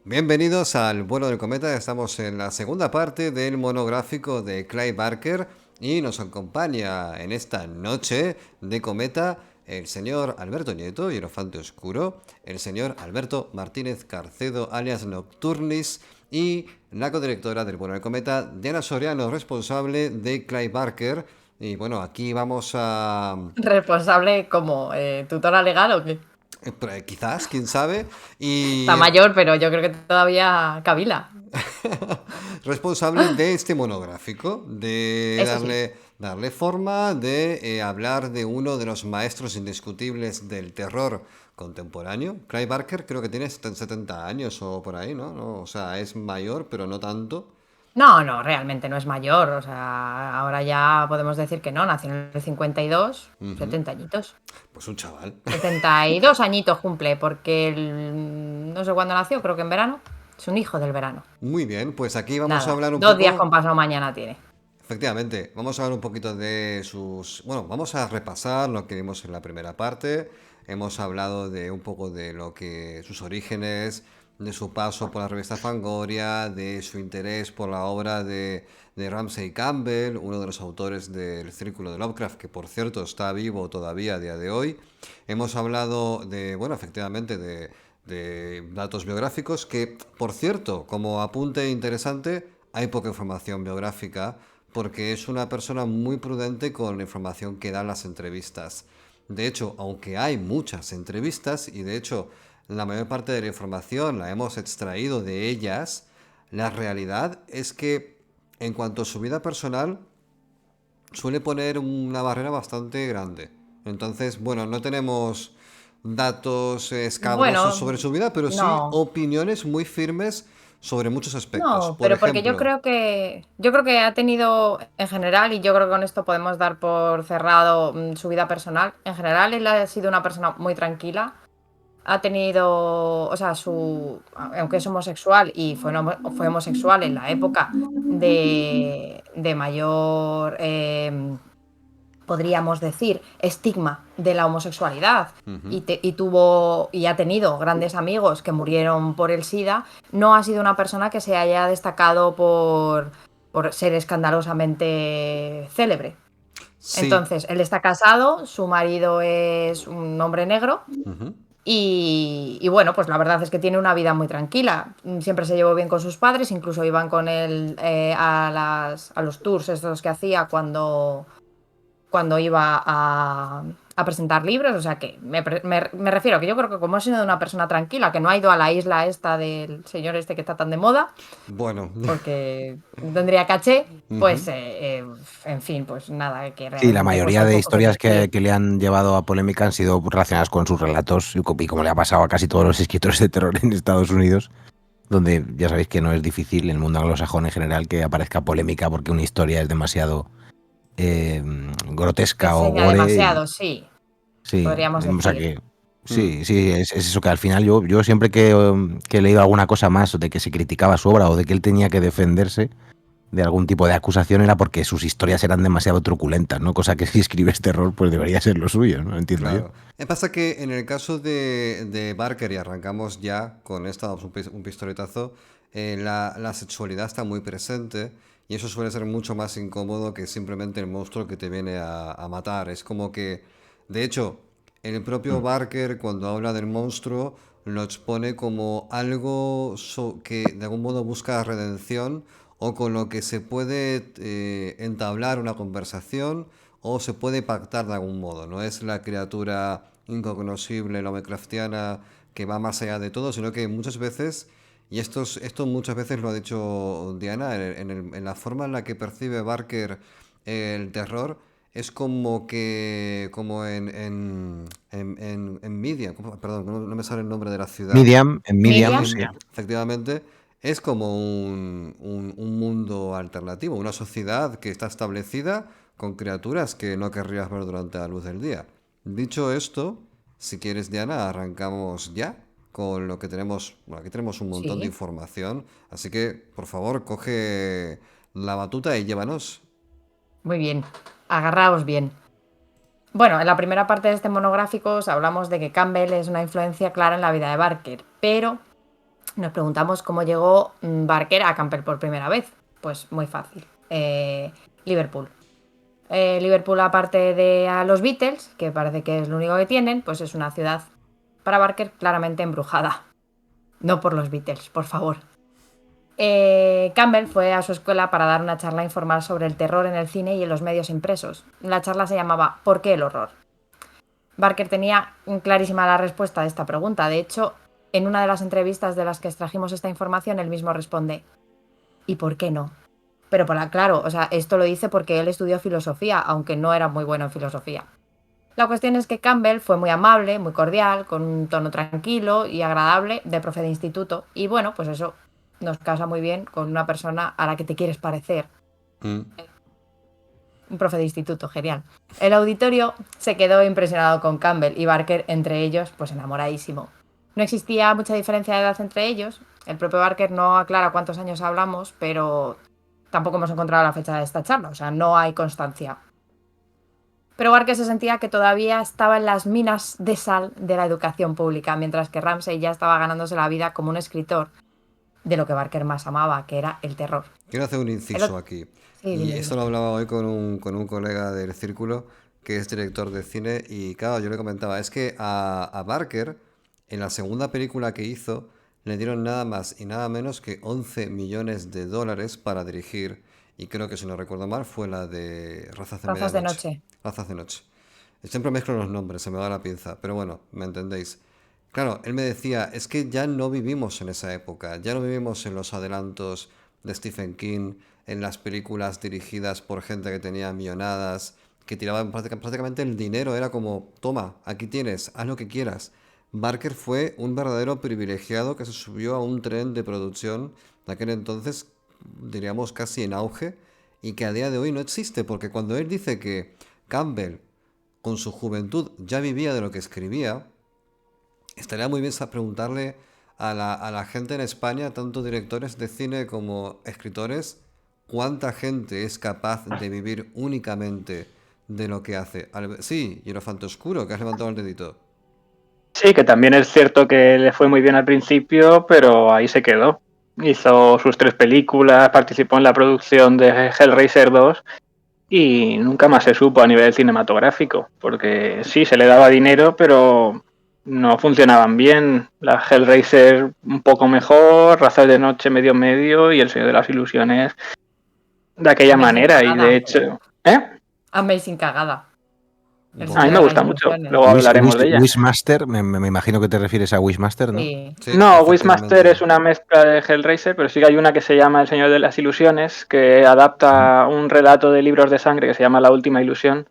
Bienvenidos al vuelo del cometa. Estamos en la segunda parte del monográfico de Clive Barker y nos acompaña en esta noche de cometa el señor Alberto Nieto, Hierofante Oscuro, el señor Alberto Martínez Carcedo, alias Nocturnis, y la codirectora del vuelo del cometa, Diana Soriano, responsable de Clive Barker. Y bueno, aquí vamos a... Responsable como tutora legal o qué. quizás, quién sabe. Está Y mayor, pero yo creo que todavía cavila. responsable de este monográfico, de Eso sí. darle forma, de hablar de uno de los maestros indiscutibles del terror contemporáneo. Clive Barker creo que tiene 70 años o por ahí, ¿no? O sea, es mayor, pero no tanto. No, no, realmente no es mayor. O sea, ahora ya podemos decir que no. Nació en el 52, Ujú. 70 añitos. Pues un chaval. 72 añitos cumple, porque no sé cuándo nació, creo que en verano. Es un hijo del verano. Muy bien, pues aquí vamos a Nada, hablar un 2 días poco. con pasado mañana tiene. Efectivamente, vamos a hablar un poquito de sus... Bueno, vamos a repasar lo que vimos en la primera parte. Hemos hablado de un poco de lo que sus orígenes, de su paso por la revista Fangoria, de su interés por la obra de Ramsey Campbell, uno de los autores del Círculo de Lovecraft, que por cierto está vivo todavía a día de hoy. Hemos hablado de, bueno, efectivamente, de datos biográficos que, por cierto, como apunte interesante, hay poca información biográfica porque es una persona muy prudente con la información que da en las entrevistas. De hecho, aunque hay muchas entrevistas y de hecho la mayor parte de la información la hemos extraído de ellas, la realidad es que en cuanto a su vida personal suele poner una barrera bastante grande. Entonces, bueno, no tenemos datos escabrosos Bueno, sobre su vida, pero sí no. opiniones muy firmes sobre muchos aspectos. No, Por pero porque yo ejemplo, creo que ha tenido en general, y yo creo que con esto podemos dar por cerrado su vida personal. En general, él ha sido una persona muy tranquila. Ha tenido, o sea, aunque es homosexual y fue homosexual en la época de mayor, podríamos decir, estigma de la homosexualidad, y ha tenido grandes amigos que murieron por el SIDA. No ha sido una persona que se haya destacado por ser escandalosamente célebre. sí. Entonces, él está casado, su marido es un hombre negro. Ujú. Y bueno, pues la verdad es que tiene una vida muy tranquila. Siempre se llevó bien con sus padres, incluso iban con él a los tours estos que hacía cuando iba a presentar libros. O sea que me refiero que yo creo que como ha sido una persona tranquila, que no ha ido a la isla esta del señor este que está tan de moda, Bueno, porque tendría caché, pues ujú. en fin, pues nada, que Sí, la realmente pues mayoría de tampoco se historias puede decir. que le han llevado a polémica han sido relacionadas con sus relatos y como le ha pasado a casi todos los escritores de terror en Estados Unidos, donde ya sabéis que no es difícil en el mundo anglosajón en general que aparezca polémica porque una historia es demasiado eh, grotesca o Enseña gore. demasiado, sí, Sí, podríamos o sea decir. que Mm. sí, sí, es eso que al final yo siempre que he leído alguna cosa más de que se criticaba su obra o de que él tenía que defenderse de algún tipo de acusación era porque sus historias eran demasiado truculentas, ¿no? Cosa que si escribes terror pues debería ser lo suyo, ¿no? Entiendo yo. Claro. Pasa que en el caso de Barker, y arrancamos ya con esta, un pistoletazo, la sexualidad está muy presente y eso suele ser mucho más incómodo que simplemente el monstruo que te viene a matar. Es como que, de hecho, el propio Mm. Barker cuando habla del monstruo lo expone como algo que de algún modo busca redención o con lo que se puede entablar una conversación o se puede pactar de algún modo. No es la criatura incognoscible, Lovecraftiana, que va más allá de todo, sino que muchas veces, y esto muchas veces lo ha dicho Diana, en la forma en la que percibe Barker el terror, es como que, como en Medium, perdón, no me sale el nombre de la ciudad. Medium, Miriam, sí. Efectivamente, es como un mundo alternativo, una sociedad que está establecida con criaturas que no querrías ver durante la luz del día. Dicho esto, si quieres, Diana, arrancamos ya con lo que tenemos. Bueno, aquí tenemos un montón de sí, información, así que, por favor, coge la batuta y llévanos. muy bien, agarraos bien. Bueno, en la primera parte de este monográfico os hablamos de que Campbell es una influencia clara en la vida de Barker, pero Nos preguntamos cómo llegó Barker a Campbell por primera vez. Pues muy fácil. Liverpool. Liverpool, aparte de a los Beatles, que parece que es lo único que tienen, pues es una ciudad para Barker claramente embrujada. No por los Beatles, por favor. Campbell fue a su escuela para dar una charla informal sobre el terror en el cine y en los medios impresos. La charla se llamaba ¿Por qué el horror? Barker tenía clarísima la respuesta a esta pregunta. De hecho, en una de las entrevistas de las que extrajimos esta información, él mismo responde: ¿y por qué no? Pero claro, o sea, esto lo dice porque él estudió filosofía, aunque no era muy bueno en filosofía. La cuestión es que Campbell fue muy amable, muy cordial, con un tono tranquilo y agradable de profe de instituto. Y bueno, pues eso nos casa muy bien con una persona a la que te quieres parecer. Mm. Un profe de instituto, genial. El auditorio se quedó impresionado con Campbell y Barker, entre ellos, pues enamoradísimo. No existía mucha diferencia de edad entre ellos. El propio Barker no aclara cuántos años hablamos, pero tampoco hemos encontrado la fecha de esta charla, o sea, no hay constancia. Pero Barker se sentía que todavía estaba en las minas de sal de la educación pública, mientras que Ramsay ya estaba ganándose la vida como un escritor de lo que Barker más amaba, que era el terror. Quiero hacer un inciso aquí. Sí, Y dime, esto dime. lo hablaba hoy con un colega del círculo que es director de cine. Y claro, yo le comentaba, es que a Barker, en la segunda película que hizo, le dieron nada más y nada menos que 11 millones de dólares para dirigir. Y creo que, si no recuerdo mal, fue la de Razas de Razas de Medianoche. noche. Razas de Noche. Siempre mezclo los nombres, se me va la pinza. Pero bueno, me entendéis. Claro, él me decía, es que ya no vivimos en esa época, ya no vivimos en los adelantos de Stephen King, en las películas dirigidas por gente que tenía millonadas, que tiraban prácticamente el dinero, era como, toma, aquí tienes, haz lo que quieras. Barker fue un verdadero privilegiado que se subió a un tren de producción de aquel entonces, diríamos casi en auge, y que a día de hoy no existe, porque cuando él dice que Campbell, con su juventud, ya vivía de lo que escribía, estaría muy bien preguntarle a la gente en España, tanto directores de cine como escritores, cuánta gente es capaz de vivir únicamente de lo que hace. Sí, Hierofanto Oscuro, que has levantado el dedito. Sí, que también es cierto que le fue muy bien al principio, pero ahí se quedó. Hizo sus 3 películas, participó en la producción de Hellraiser 2 y nunca más se supo a nivel cinematográfico, porque sí, se le daba dinero, pero no funcionaban bien. La Hellraiser un poco mejor, Razas de Noche medio medio y El Señor de las Ilusiones de aquella Amazing manera. Y de cagada. hecho, ¿eh? Amazing cagada. El Un A mí Señor me de poco. las gusta mucho, Ilusiones. luego hablaremos de ella. Wishmaster, me imagino que te refieres a Wishmaster, ¿no? Sí. Sí, No, Wishmaster efectivamente. es una mezcla de Hellraiser, pero sí que hay una que se llama El Señor de las Ilusiones, que adapta un relato de libros de sangre que se llama La Última Ilusión.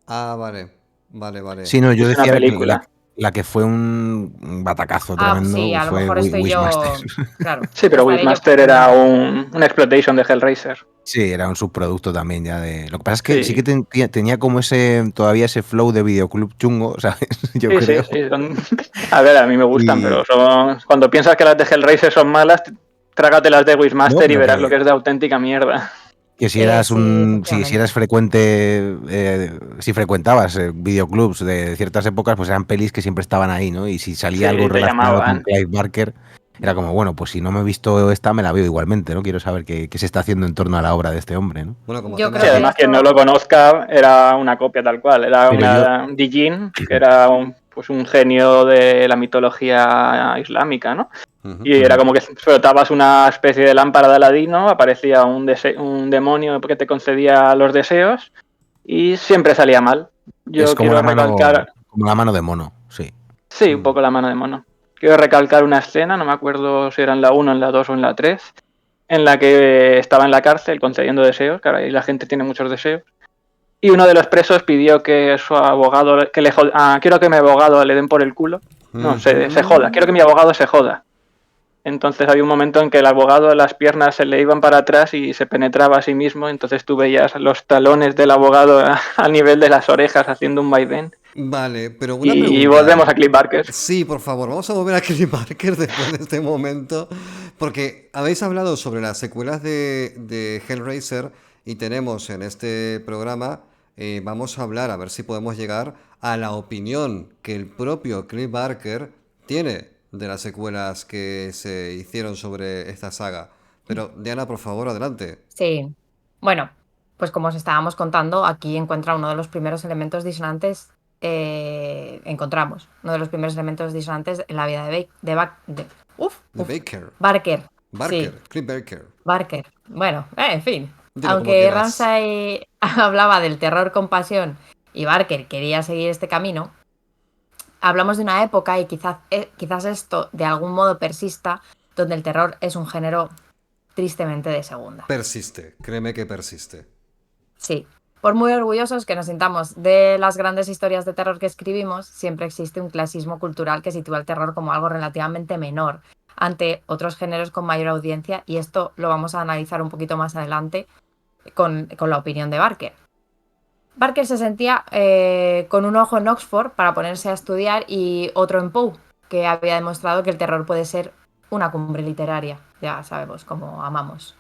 Ah, vale. Vale, vale. Sí, no, yo Es una decía película. la que fue un batacazo Ah, tremendo sí, a lo fue mejor estoy Wishmaster. yo. Claro, Sí, pero estaré yo Wishmaster era confundiendo. un exploitation de Hellraiser. Sí, era un subproducto también ya de... Lo que pasa es que sí Sí, que tenía como todavía ese flow de videoclub chungo, ¿sabes? Yo sí, sí, creo. sí. A ver, a mí me gustan, pero Y... cuando piensas que las de Hellraiser son malas, trágate las de No, Wishmaster y pero verás lo que es de auténtica mierda. que si eras Sí, si eras efectivamente. frecuente, si frecuentabas videoclubs de ciertas épocas, pues eran pelis que siempre estaban ahí, ¿no? Y si salía algo Sí, te relacionado con llamaban. Clive Barker, era como, bueno, pues si no me he visto esta, me la veo igualmente, ¿no? Quiero saber qué se está haciendo en torno a la obra de este hombre, ¿no? Bueno, como Yo tema Sí, creo que de... además quien no eso. lo conozca era una copia tal cual, era Pero yo, una Dijin, que era pues un genio de la mitología islámica, ¿no? Ujú. Y era como que frotabas una especie de lámpara de Aladino, aparecía un demonio que te concedía los deseos y siempre salía mal. es Yo quiero recalcar, como la mano de mono, sí. sí, un Mm. poco la mano de mono. Quiero recalcar una escena, no me acuerdo si era en la 1, en la 2 o en la 3, en la que estaba en la cárcel concediendo deseos, claro, ahí la gente tiene muchos deseos. Y uno de los presos pidió que su abogado, quiero que mi abogado le den por el culo. No, se joda, quiero que mi abogado se joda. Entonces había un momento en que el abogado, las piernas se le iban para atrás y se penetraba a sí mismo, entonces tú veías los talones del abogado a nivel de las orejas haciendo un vaivén. Vale, pero una Y volvemos a pregunta. Cliff Barker. Sí, por favor, vamos a volver a Cliff Barker después de este momento, porque habéis hablado sobre las secuelas de Hellraiser y tenemos en este programa, vamos a ver si podemos llegar a la opinión que el propio Cliff Barker tiene de las secuelas que se hicieron sobre esta saga. Pero, Diana, por favor, adelante. Sí. Bueno, pues como os estábamos contando, aquí encuentra uno de los primeros elementos disonantes. Encontramos uno de los primeros elementos disonantes en la vida De Baker. Barker. Sí, Barker. Cliff Barker. Barker. Bueno, en fin. Dilo como Aunque quieras. Ramsay hablaba del terror con pasión y Barker quería seguir este camino, hablamos de una época y quizás esto de algún modo persista, donde el terror es un género tristemente de segunda. Persiste. Créeme que persiste. Sí, por muy orgullosos que nos sintamos de las grandes historias de terror que escribimos, siempre existe un clasismo cultural que sitúa el terror como algo relativamente menor ante otros géneros con mayor audiencia, y esto lo vamos a analizar un poquito más adelante con la opinión de Barker. Barker se sentía con un ojo en Oxford para ponerse a estudiar y otro en Poe, que había demostrado que el terror puede ser una cumbre literaria. Ya sabemos cómo amamos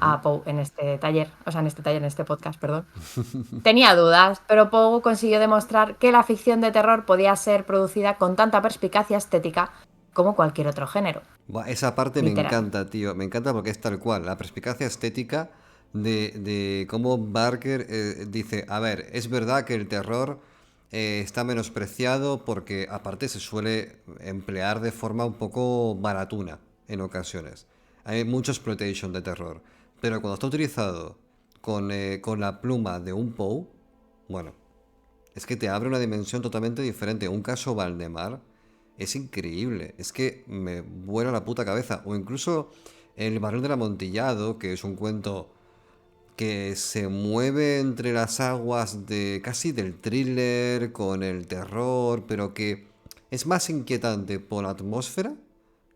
a Poe en este taller, en este podcast, perdón. Tenía dudas, pero Poe consiguió demostrar que la ficción de terror podía ser producida con tanta perspicacia estética como cualquier otro género Buah, esa parte me literario. encanta, tío. Me encanta porque es tal cual. La perspicacia estética de cómo Barker dice, a ver, es verdad que el terror está menospreciado porque aparte se suele emplear de forma un poco baratuna en ocasiones. Hay mucho exploitation de terror. Pero cuando está utilizado con la pluma de un Poe, bueno, es que te abre una dimensión totalmente diferente. Un caso Valdemar es increíble. Es que me vuela la puta cabeza. O incluso El barril del amontillado, que es un cuento que se mueve entre las aguas de casi del thriller con el terror, pero que es más inquietante por la atmósfera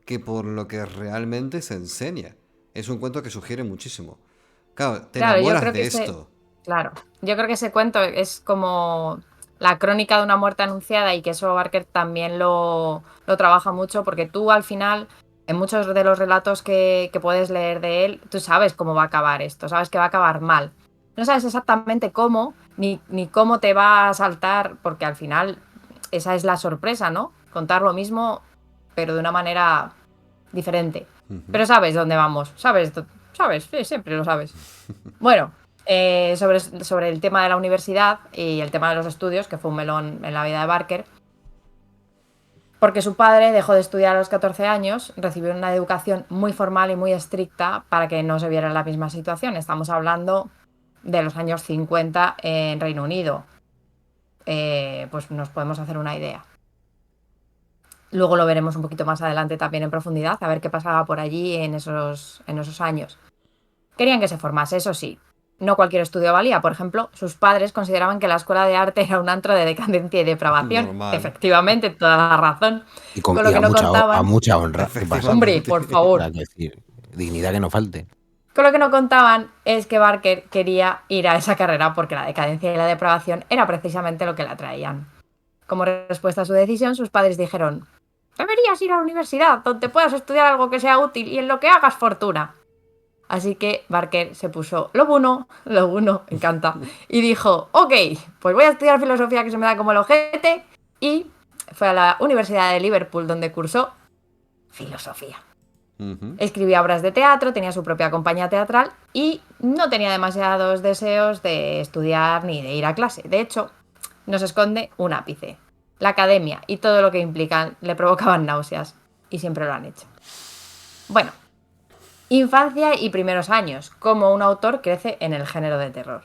que por lo que realmente se enseña. Es un cuento que sugiere muchísimo. Claro, te Claro, enamoras de esto. claro, yo creo que ese cuento es como la crónica de una muerte anunciada, y que eso Barker también lo trabaja mucho, porque tú al final, en muchos de los relatos que puedes leer de él, tú sabes cómo va a acabar esto, sabes que va a acabar mal. No sabes exactamente cómo, ni cómo te va a saltar, porque al final esa es la sorpresa, ¿no? Contar lo mismo, pero de una manera diferente. Ujú. Pero sabes dónde vamos, sabes, sí, siempre lo sabes. Bueno, sobre el tema de la universidad y el tema de los estudios, que fue un melón en la vida de Barker, porque su padre dejó de estudiar a los 14 años, recibió una educación muy formal y muy estricta para que no se viera en la misma situación. Estamos hablando de los años 50 en Reino Unido. Pues nos podemos hacer una idea. Luego lo veremos un poquito más adelante también en profundidad, a ver qué pasaba por allí en esos años. Querían que se formase, eso sí. No cualquier estudio valía. Por ejemplo, sus padres consideraban que la escuela de arte era un antro de decadencia y depravación. Normal. Efectivamente, toda la razón. Y, Con lo y que no a contaban, mucha honra. ¿Qué pasa? hombre, por Efectivamente. O favor, sea, que decir, dignidad que no falte. con lo que no contaban es que Barker quería ir a esa carrera porque la decadencia y la depravación era precisamente lo que la atraían. Como respuesta a su decisión, sus padres dijeron: deberías ir a la universidad, donde puedas estudiar algo que sea útil y en lo que hagas fortuna. Así que Barker se puso lo bueno, me encanta, y dijo: ok, pues voy a estudiar filosofía, que se me da como el ojete, y fue a la Universidad de Liverpool, donde cursó filosofía. Ujú. Escribía obras de teatro, tenía su propia compañía teatral y no tenía demasiados deseos de estudiar ni de ir a clase. De hecho, nos esconde un ápice. La academia y todo lo que implican le provocaban náuseas, y siempre lo han hecho. Bueno, infancia y primeros años, cómo un autor crece en el género de terror.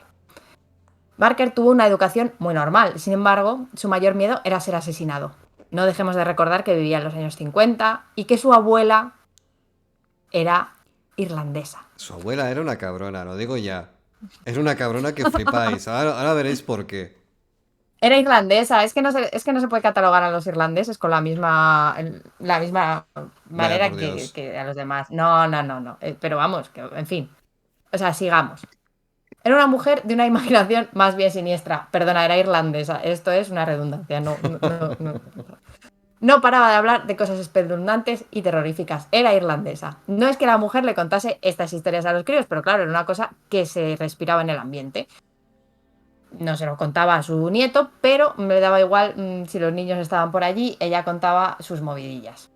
Barker tuvo una educación muy normal, sin embargo, su mayor miedo era ser asesinado. No dejemos de recordar que vivía en los años 50 y que su abuela era irlandesa. Su abuela era una cabrona, lo digo ya. Era una cabrona que flipáis. Ahora veréis por qué. Era irlandesa, es que no se puede catalogar a los irlandeses con la misma Vaya manera por que, Dios. que a los demás. No, no, no, no. Pero vamos, que, en fin. O sea, sigamos. Era una mujer de una imaginación más bien siniestra. Perdona, era irlandesa. Esto es una redundancia. No, no, no, no. No paraba de hablar de cosas espeluznantes y terroríficas. Era irlandesa. No es que la mujer le contase estas historias a los críos, pero claro, era una cosa que se respiraba en el ambiente. No se lo contaba a su nieto, pero me daba igual si los niños estaban por allí, ella contaba sus movidillas.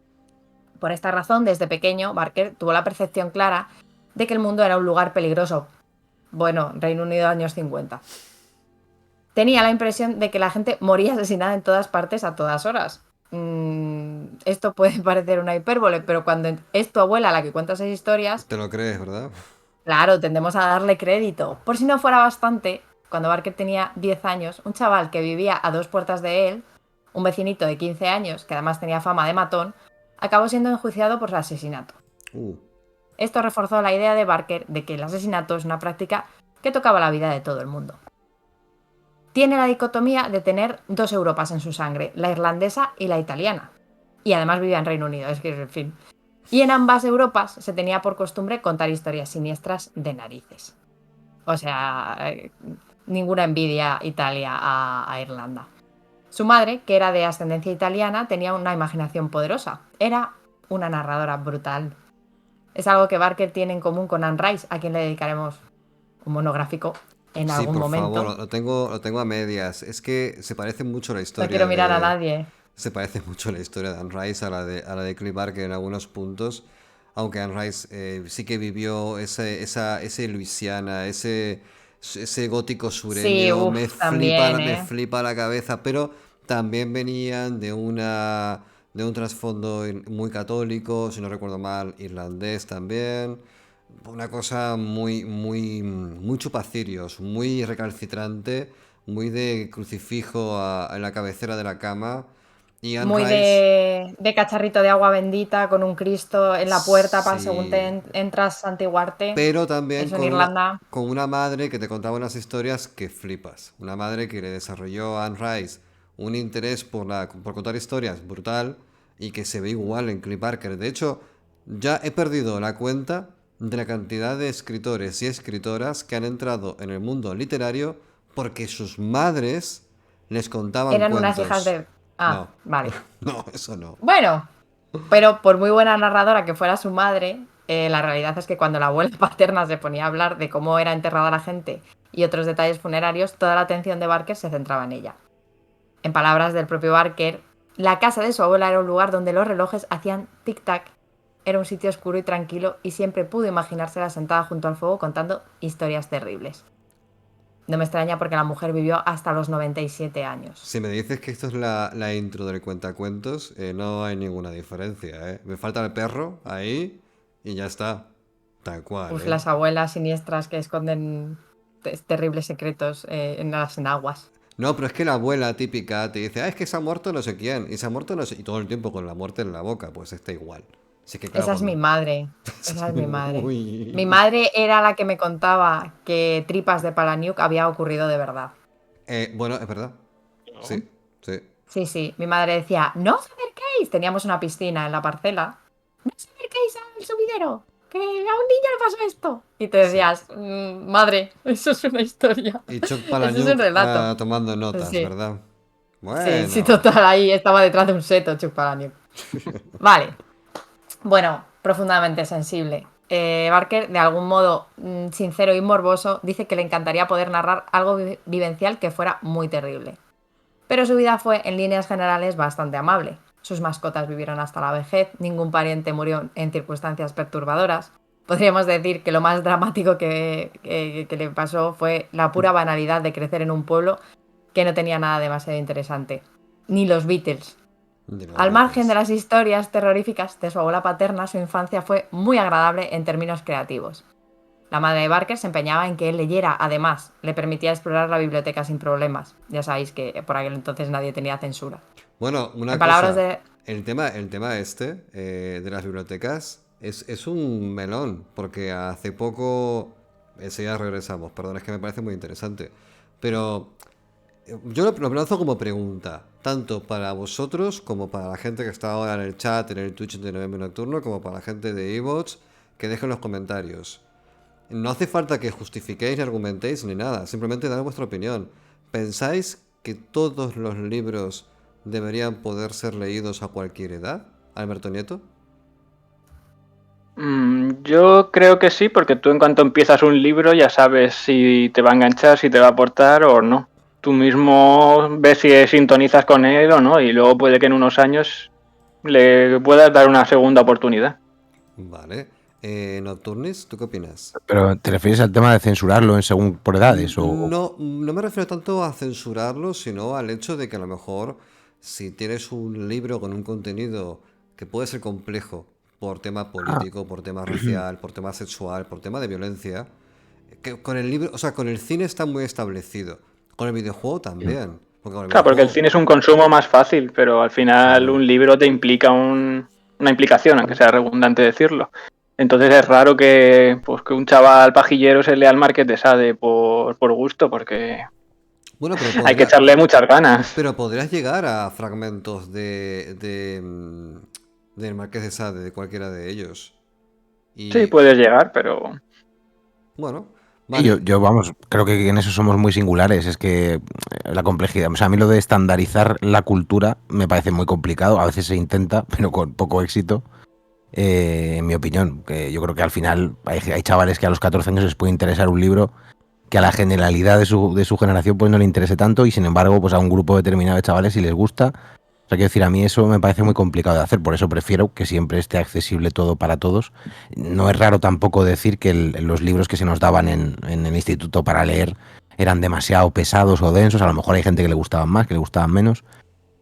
Por esta razón, desde pequeño, Barker tuvo la percepción clara de que el mundo era un lugar peligroso. Bueno, Reino Unido años 50. Tenía la impresión de que la gente moría asesinada en todas partes a todas horas. Esto puede parecer una hipérbole, pero cuando es tu abuela la que cuenta esas historias, Te lo crees, ¿verdad? claro, tendemos a darle crédito. Por si no fuera bastante, cuando Barker tenía 10 años, un chaval que vivía a 2 puertas de él, un vecinito de 15 años, que además tenía fama de matón, acabó siendo enjuiciado por asesinato. Esto reforzó la idea de Barker de que el asesinato es una práctica que tocaba la vida de todo el mundo. Tiene la dicotomía de tener 2 Europas en su sangre, la irlandesa y la italiana. Y además vivía en Reino Unido, es que, en fin. Y en ambas Europas se tenía por costumbre contar historias siniestras de narices. O sea, ninguna envidia Italia a Irlanda. Su madre, que era de ascendencia italiana, tenía una imaginación poderosa. Era una narradora brutal. Es algo que Barker tiene en común con Anne Rice, a quien le dedicaremos un monográfico en Sí, algún por momento. favor, lo tengo a medias. Es que se parece mucho la historia No quiero mirar a de... nadie. Se parece mucho la historia de Anne Rice a la de Clive Barker en algunos puntos. Aunque Anne Rice sí que vivió ese Luisiana, ese gótico Sí, sureño, también, me ¿eh? flipa la cabeza, pero también venían de un trasfondo muy católico, si no recuerdo mal, irlandés también. Una cosa muy chupacirios, muy recalcitrante, muy de crucifijo en la cabecera de la cama. Y Anne Muy Rice, de cacharrito de agua bendita con un Cristo en la puerta para según te sí, entras santiguarte. pero también Eso en Irlanda. con una madre que te contaba unas historias que flipas. Una madre que le desarrolló a Anne Rice un interés por contar historias brutal y que se ve igual en Clive Barker. De hecho, ya he perdido la cuenta de la cantidad de escritores y escritoras que han entrado en el mundo literario porque sus madres les contaban Eran unas hijas cuentos. de... Ah, No, vale. no, eso no. Bueno, pero por muy buena narradora que fuera su madre, la realidad es que cuando la abuela paterna se ponía a hablar de cómo era enterrada la gente y otros detalles funerarios, toda la atención de Barker se centraba en ella. En palabras del propio Barker, la casa de su abuela era un lugar donde los relojes hacían tic-tac. Era un sitio oscuro y tranquilo y siempre pudo imaginársela sentada junto al fuego contando historias terribles. No me extraña porque la mujer vivió hasta los 97 años. Si me dices que esto es la intro del cuentacuentos, no hay ninguna diferencia, ¿eh? Me falta el perro ahí y ya está. Tal cual, Uf, ¿eh? las abuelas siniestras que esconden terribles secretos en las enaguas. No, pero es que la abuela típica te dice, es que se ha muerto no sé quién, y se ha muerto no sé... Y todo el tiempo con la muerte en la boca, pues está igual. Así que claro, Esa es mi madre. Esa es mi madre. Mi Uy. madre era la que me contaba que Tripas de Palahniuk había ocurrido de verdad. Bueno, es verdad. Sí, sí. Sí, sí. Mi madre decía, no os acerquéis. Teníamos una piscina en la parcela. No os acerquéis al subidero, que a un niño le pasó esto. Y te decías, madre, eso es una historia. Y Chuck Eso es un Palahniuk relato. tomando notas, Sí, ¿verdad? sí, sí, Bueno. total. Ahí estaba detrás de un seto, Chuck Palahniuk. Vale. Bueno, profundamente sensible. Barker, de algún modo sincero y morboso, dice que le encantaría poder narrar algo vivencial que fuera muy terrible. Pero su vida fue, en líneas generales, bastante amable. Sus mascotas vivieron hasta la vejez, ningún pariente murió en circunstancias perturbadoras. Podríamos decir que lo más dramático que le pasó fue la pura banalidad de crecer en un pueblo que no tenía nada demasiado interesante. Ni los Beatles. De los Al margen de Beatles. las historias terroríficas de su abuela paterna, su infancia fue muy agradable en términos creativos. La madre de Barker se empeñaba en que él leyera, además, le permitía explorar la biblioteca sin problemas. Ya sabéis que por aquel entonces nadie tenía censura. Bueno, una En palabras cosa. de... El tema este de las bibliotecas es un melón, porque hace poco... Ese ya regresamos, perdón, es que me parece muy interesante. Pero yo lo lanzo como pregunta, tanto para vosotros como para la gente que está ahora en el chat, en el Twitch de Novembre Nocturno, como para la gente de eBots, que dejen los comentarios. No hace falta que justifiquéis ni argumentéis ni nada, simplemente dad vuestra opinión. ¿Pensáis que todos los libros deberían poder ser leídos a cualquier edad, Alberto Nieto? Yo creo que sí, porque tú en cuanto empiezas un libro ya sabes si te va a enganchar, si te va a aportar o no. Tú mismo ves si sintonizas con él o no, y luego puede que en unos años le puedas dar una segunda oportunidad. Vale. Nocturnis, ¿tú qué opinas? Pero ¿te refieres al tema de censurarlo en según por edades? No, no me refiero tanto a censurarlo, sino al hecho de que a lo mejor si tienes un libro con un contenido que puede ser complejo por tema Ah, político, por tema racial, por tema sexual, por tema de violencia, que con el libro, o sea, con el cine está muy establecido, con el videojuego también, porque con el Claro, porque el videojuego, cine es un consumo más fácil, pero al final claro. un libro te implica una implicación, aunque sea redundante decirlo. Entonces es raro que, pues, que un chaval pajillero se lea el Marqués de Sade por gusto, porque Bueno, hay que echarle muchas ganas. pero podrías llegar a fragmentos del Marqués de Sade, de cualquiera de ellos. Sí, Y puedes llegar, pero bueno, y vale. vamos, creo que en eso somos muy singulares. Es que la complejidad, o sea, a mí lo de estandarizar la cultura me parece muy complicado. A veces se intenta, pero con poco éxito. En mi opinión, que yo creo que al final hay chavales que a los 14 años les puede interesar un libro que a la generalidad de su generación pues no le interese tanto y sin embargo pues a un grupo determinado de chavales si les gusta. O sea, quiero decir, a mí eso me parece muy complicado de hacer, por eso prefiero que siempre esté accesible todo para todos. No es raro tampoco decir que los libros que se nos daban en el instituto para leer eran demasiado pesados o densos, a lo mejor hay gente que le gustaban más, que le gustaban menos.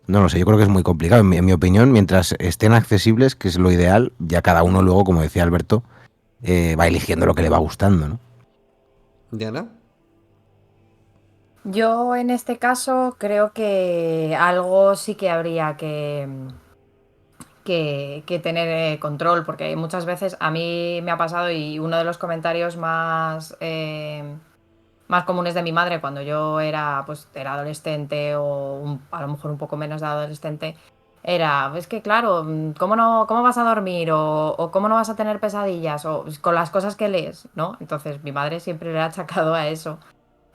No lo sé, yo creo que es muy complicado. En mi opinión, mientras estén accesibles, que es lo ideal, ya cada uno luego, como decía Alberto, va eligiendo lo que le va gustando, ¿no? Diana, Yo en este caso creo que algo sí que habría que tener control, porque muchas veces a mí me ha pasado y uno de los comentarios más comunes de mi madre cuando yo era, pues, era adolescente o a lo mejor un poco menos de adolescente, era, es que claro, ¿cómo vas a dormir? O ¿cómo no vas a tener pesadillas? O con las cosas que lees, ¿no? Entonces mi madre siempre le ha achacado a eso.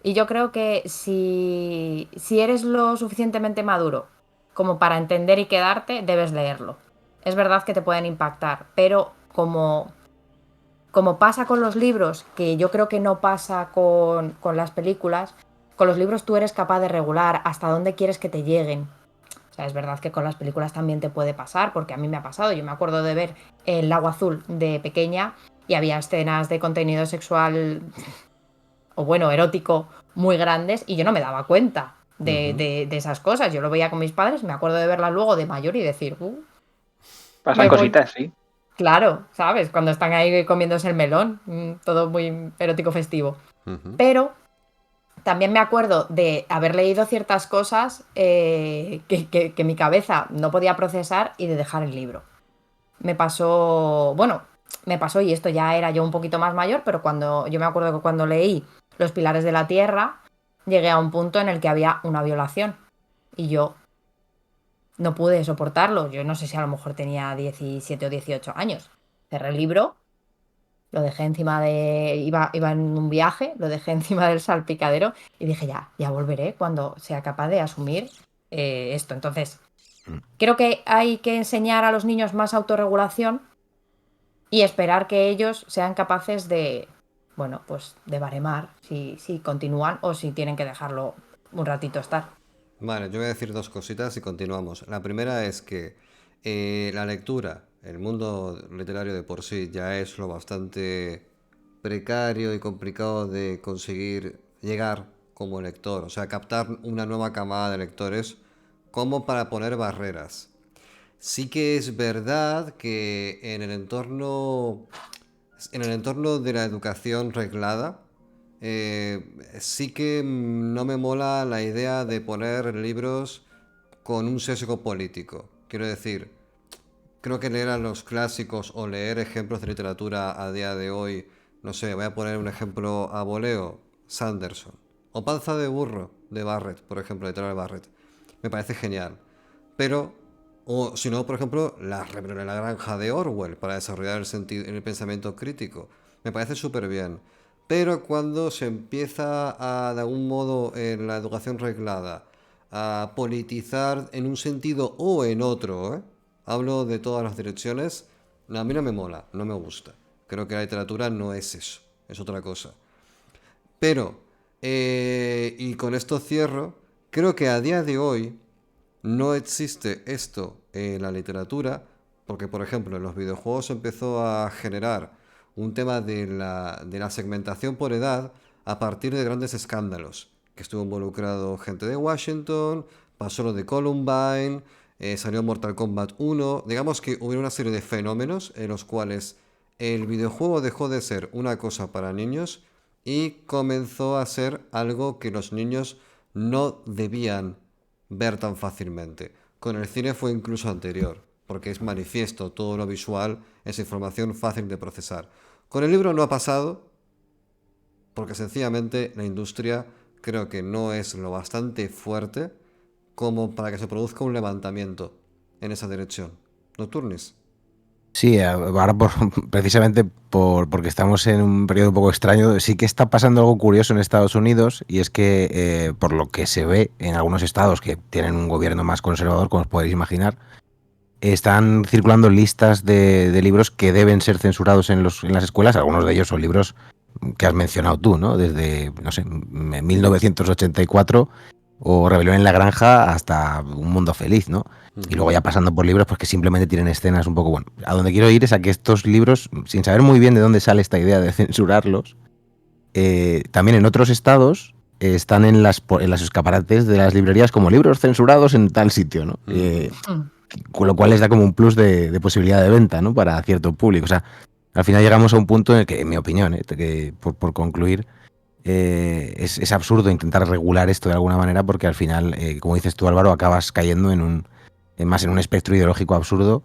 Y yo creo que si eres lo suficientemente maduro como para entender y quedarte, debes leerlo. Es verdad que te pueden impactar, pero como pasa con los libros, que yo creo que no pasa con las películas, con los libros tú eres capaz de regular hasta dónde quieres que te lleguen. O sea, es verdad que con las películas también te puede pasar, porque a mí me ha pasado. Yo me acuerdo de ver El Lago Azul de pequeña y había escenas de contenido sexual o bueno, erótico muy grandes y yo no me daba cuenta ujú, de esas cosas. Yo lo veía con mis padres, me acuerdo de verlas luego de mayor y decir, pasan me voy. cositas, sí. Claro, ¿sabes? Cuando están ahí comiéndose el melón, todo muy erótico festivo. ujú. Pero también me acuerdo de haber leído ciertas cosas que mi cabeza no podía procesar y de dejar el libro. Me pasó, bueno, me pasó y esto ya era yo un poquito más mayor, pero cuando yo me acuerdo que cuando leí Los Pilares de la Tierra, llegué a un punto en el que había una violación y yo no pude soportarlo. Yo no sé si a lo mejor tenía 17 o 18 años. Cerré el libro, lo dejé encima iba en un viaje, lo dejé encima del salpicadero y dije, ya volveré cuando sea capaz de asumir esto. Entonces, creo que hay que enseñar a los niños más autorregulación y esperar que ellos sean capaces de, bueno, pues de baremar si continúan o si tienen que dejarlo un ratito estar. Vale, yo voy a decir dos cositas y continuamos. La primera es que la lectura, el mundo literario de por sí ya es lo bastante precario y complicado de conseguir llegar como lector, o sea, captar una nueva camada de lectores como para poner barreras. Sí que es verdad que en el entorno de la educación reglada, sí que no me mola la idea de poner libros con un sesgo político. Quiero decir, creo que leer a los clásicos o leer ejemplos de literatura a día de hoy, no sé, voy a poner un ejemplo a voleo, Sanderson. O Panza de Burro, de Barrett, por ejemplo, de Terrell Barrett. Me parece genial. Pero, o si no, por ejemplo, La Rebelión en la Granja de Orwell, para desarrollar el pensamiento crítico. Me parece súper bien. Pero cuando se empieza a, de algún modo, en la educación reglada, a politizar en un sentido o en otro, ¿eh? Hablo de todas las direcciones, a mí no me mola, no me gusta. Creo que la literatura no es eso, es otra cosa. Pero, y con esto cierro, creo que a día de hoy no existe esto en la literatura, porque por ejemplo en los videojuegos empezó a generar un tema de la segmentación por edad a partir de grandes escándalos, que estuvo involucrado gente de Washington, pasó lo de Columbine, salió Mortal Kombat 1, digamos que hubo una serie de fenómenos en los cuales el videojuego dejó de ser una cosa para niños y comenzó a ser algo que los niños no debían ver tan fácilmente. Con el cine fue incluso anterior, porque es manifiesto, todo lo visual es información fácil de procesar. Con el libro no ha pasado, porque sencillamente la industria creo que no es lo bastante fuerte como para que se produzca un levantamiento en esa dirección. Nocturnis. Sí, ahora precisamente porque estamos en un periodo un poco extraño, sí que está pasando algo curioso en Estados Unidos y es que por lo que se ve en algunos estados que tienen un gobierno más conservador, como os podéis imaginar, están circulando listas de libros que deben ser censurados en las escuelas. Algunos de ellos son libros que has mencionado tú, ¿no? Desde, no sé, 1984 o Rebelión en la Granja hasta Un Mundo Feliz, ¿no? Y luego ya pasando por libros pues que simplemente tienen escenas un poco... Bueno, a donde quiero ir es a que estos libros, sin saber muy bien de dónde sale esta idea de censurarlos, también en otros estados están en las escaparates de las librerías como libros censurados en tal sitio, ¿no? Con lo cual les da como un plus de posibilidad de venta, ¿no? Para cierto público. O sea, al final llegamos a un punto en el que, en mi opinión, que por concluir, es absurdo intentar regular esto de alguna manera porque al final, como dices tú, Álvaro, acabas cayendo en un espectro ideológico absurdo.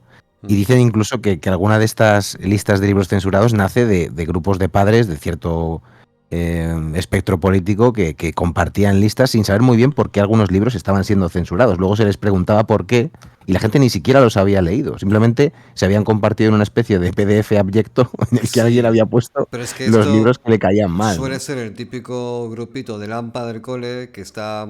Y dicen incluso que alguna de estas listas de libros censurados nace de grupos de padres de cierto espectro político que compartían listas sin saber muy bien por qué algunos libros estaban siendo censurados. Luego se les preguntaba por qué y la gente ni siquiera los había leído. Simplemente se habían compartido en una especie de PDF abyecto en el que alguien había puesto Pero es que los esto libros que le caían mal, suele ¿no? ser el típico grupito de lampa del cole que está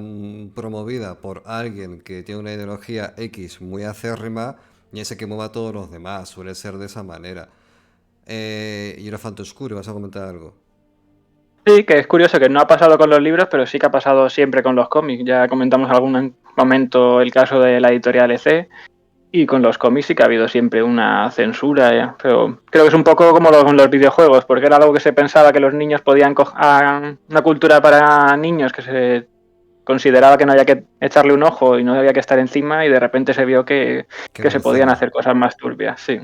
promovida por alguien que tiene una ideología X muy acérrima y ese que mueva a todos los demás. Suele ser de esa manera. Y Elefante Oscuro, ¿vas a comentar algo? Sí, que es curioso que no ha pasado con los libros, pero sí que ha pasado siempre con los cómics. Ya comentamos en algún momento el caso de la editorial EC, y con los cómics sí que ha habido siempre una censura, pero creo que es un poco como con los videojuegos, porque era algo que se pensaba que los niños podían una cultura para niños que se consideraba que no había que echarle un ojo y no había que estar encima, y de repente se vio que Que no se es podían cena. hacer cosas más turbias, sí.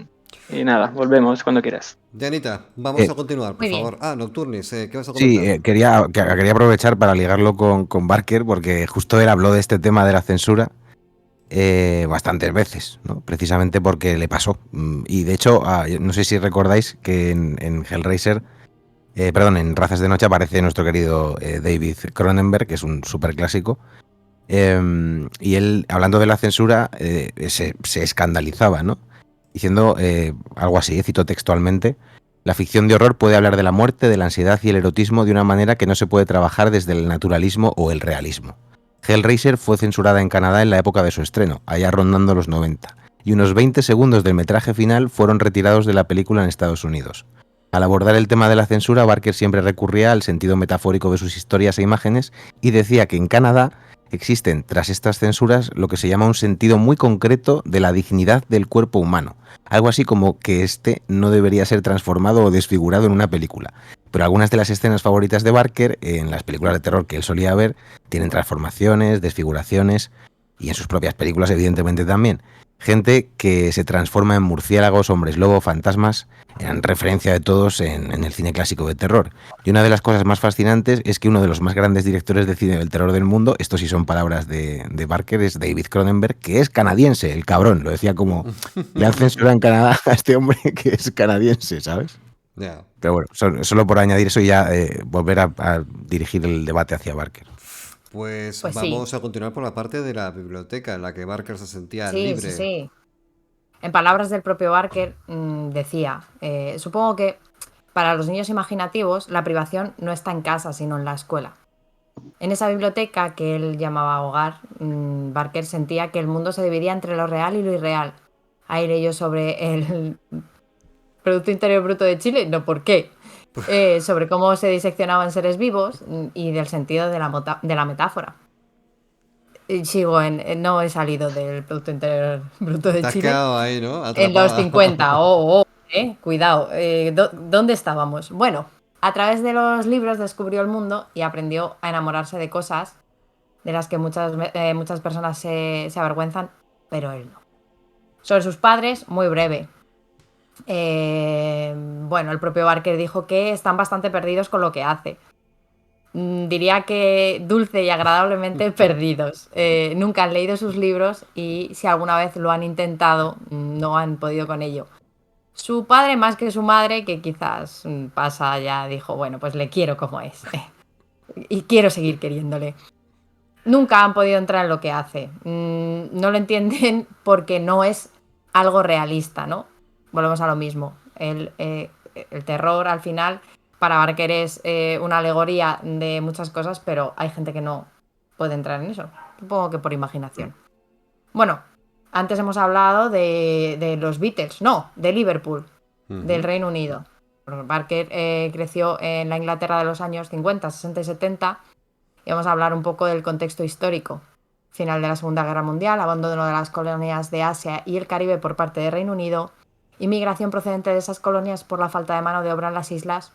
Y nada, volvemos cuando quieras. Dianita, vamos Eh, a continuar, por Muy bien. favor. Nocturnis, ¿qué vas a Sí, comentar? quería aprovechar para ligarlo con Barker, porque justo él habló de este tema de la censura bastantes veces, ¿no? Precisamente porque le pasó. Y de hecho, no sé si recordáis que en Hellraiser, perdón, en Razas de Noche aparece nuestro querido David Cronenberg, que es un súper clásico. Y él, hablando de la censura, se escandalizaba, ¿no? Diciendo algo así, cito textualmente: la ficción de horror puede hablar de la muerte, de la ansiedad y el erotismo de una manera que no se puede trabajar desde el naturalismo o el realismo. Hellraiser fue censurada en Canadá en la época de su estreno, allá rondando los 90, y unos 20 segundos del metraje final fueron retirados de la película en Estados Unidos. Al abordar el tema de la censura, Barker siempre recurría al sentido metafórico de sus historias e imágenes y decía que en Canadá existen, tras estas censuras, lo que se llama un sentido muy concreto de la dignidad del cuerpo humano. Algo así como que este no debería ser transformado o desfigurado en una película. Pero algunas de las escenas favoritas de Barker, en las películas de terror que él solía ver, tienen transformaciones, desfiguraciones, y en sus propias películas evidentemente también. Gente que se transforma en murciélagos, hombres lobo, fantasmas, en referencia de todos en el cine clásico de terror. Y una de las cosas más fascinantes es que uno de los más grandes directores de cine del terror del mundo, esto sí son palabras de Barker, es David Cronenberg, que es canadiense, el cabrón. Lo decía como, le han censurado en Canadá a este hombre que es canadiense, ¿sabes? Ya. Pero bueno, solo por añadir eso y ya volver a dirigir el debate hacia Barker. Pues Pues sí, vamos a continuar por la parte de la biblioteca en la que Barker se sentía sí, sí, libre. sí. En palabras del propio Barker, decía, supongo que para los niños imaginativos la privación no está en casa, sino en la escuela. En esa biblioteca que él llamaba hogar, Barker sentía que el mundo se dividía entre lo real y lo irreal. Ahí leyó sobre el Producto Interior Bruto de Chile, no por qué, sobre cómo se diseccionaban seres vivos y del sentido de la metáfora. Sigo no he salido del Producto Interior Bruto de Te has Chile. quedado ahí, ¿no? En los Atrapada. 50, cuidado. ¿Dónde estábamos? Bueno, a través de los libros descubrió el mundo y aprendió a enamorarse de cosas de las que muchas personas se avergüenzan, pero él no. Sobre sus padres, muy breve. Bueno, el propio Barker dijo que están bastante perdidos con lo que hace. Diría que dulce y agradablemente perdidos. Nunca han leído sus libros y si alguna vez lo han intentado, no han podido con ello. Su padre, más que su madre, que quizás pasa ya, dijo, bueno, pues le quiero como es. Y quiero seguir queriéndole. Nunca han podido entrar en lo que hace. No lo entienden porque no es algo realista, ¿no? Volvemos a lo mismo. El terror, al final, para Barker es una alegoría de muchas cosas, pero hay gente que no puede entrar en eso. Supongo que por imaginación. Bueno, antes hemos hablado de los Beatles, no, de Liverpool, del Reino Unido. Barker creció en la Inglaterra de los años 50, 60 y 70 y vamos a hablar un poco del contexto histórico. Final de la Segunda Guerra Mundial, abandono de las colonias de Asia y el Caribe por parte del Reino Unido, inmigración procedente de esas colonias por la falta de mano de obra en las islas,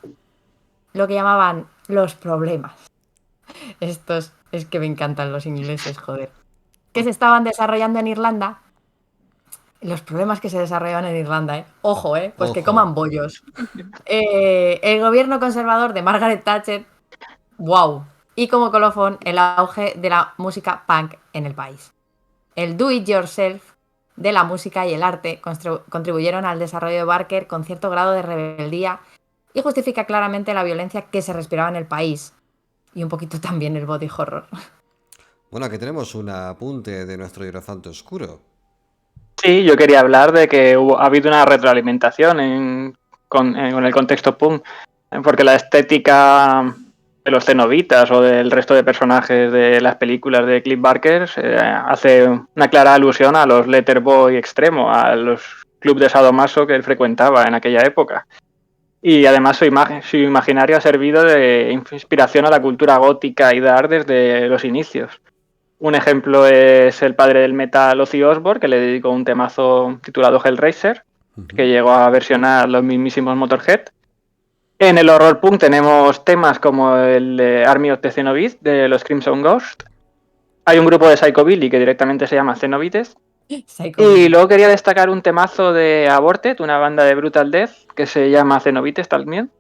lo que llamaban los problemas. Estos es que me encantan los ingleses, joder. Que se estaban desarrollando en Irlanda. Los problemas que se desarrollaban en Irlanda, ¿eh? Ojo, ¿eh? Pues que Ojo. coman bollos. El gobierno conservador de Margaret Thatcher, wow. Y como colofón, el auge de la música punk en el país. El do-it-yourself de la música y el arte contribuyeron al desarrollo de Barker con cierto grado de rebeldía y justifica claramente la violencia que se respiraba en el país. Y un poquito también el body horror. Bueno, aquí tenemos un apunte de nuestro hierofante oscuro. Sí, yo quería hablar de que ha habido una retroalimentación con el contexto punk, porque la estética de los cenobitas o del resto de personajes de las películas de Cliff Barker hace una clara alusión a los Letterboy extremo, a los clubes de sadomaso que él frecuentaba en aquella época. Y además su imaginario ha servido de inspiración a la cultura gótica y dark desde los inicios. Un ejemplo es el padre del metal Ozzy Osbourne, que le dedicó un temazo titulado Hellraiser, que llegó a versionar los mismísimos Motorhead. En el horror punk tenemos temas como el de Army of the Cenobites de los Crimson Ghost. Hay un grupo de Psychobilly que directamente se llama Cenobites. Y luego quería destacar un temazo de Aborted, una banda de Brutal Death, que se llama Cenobites también.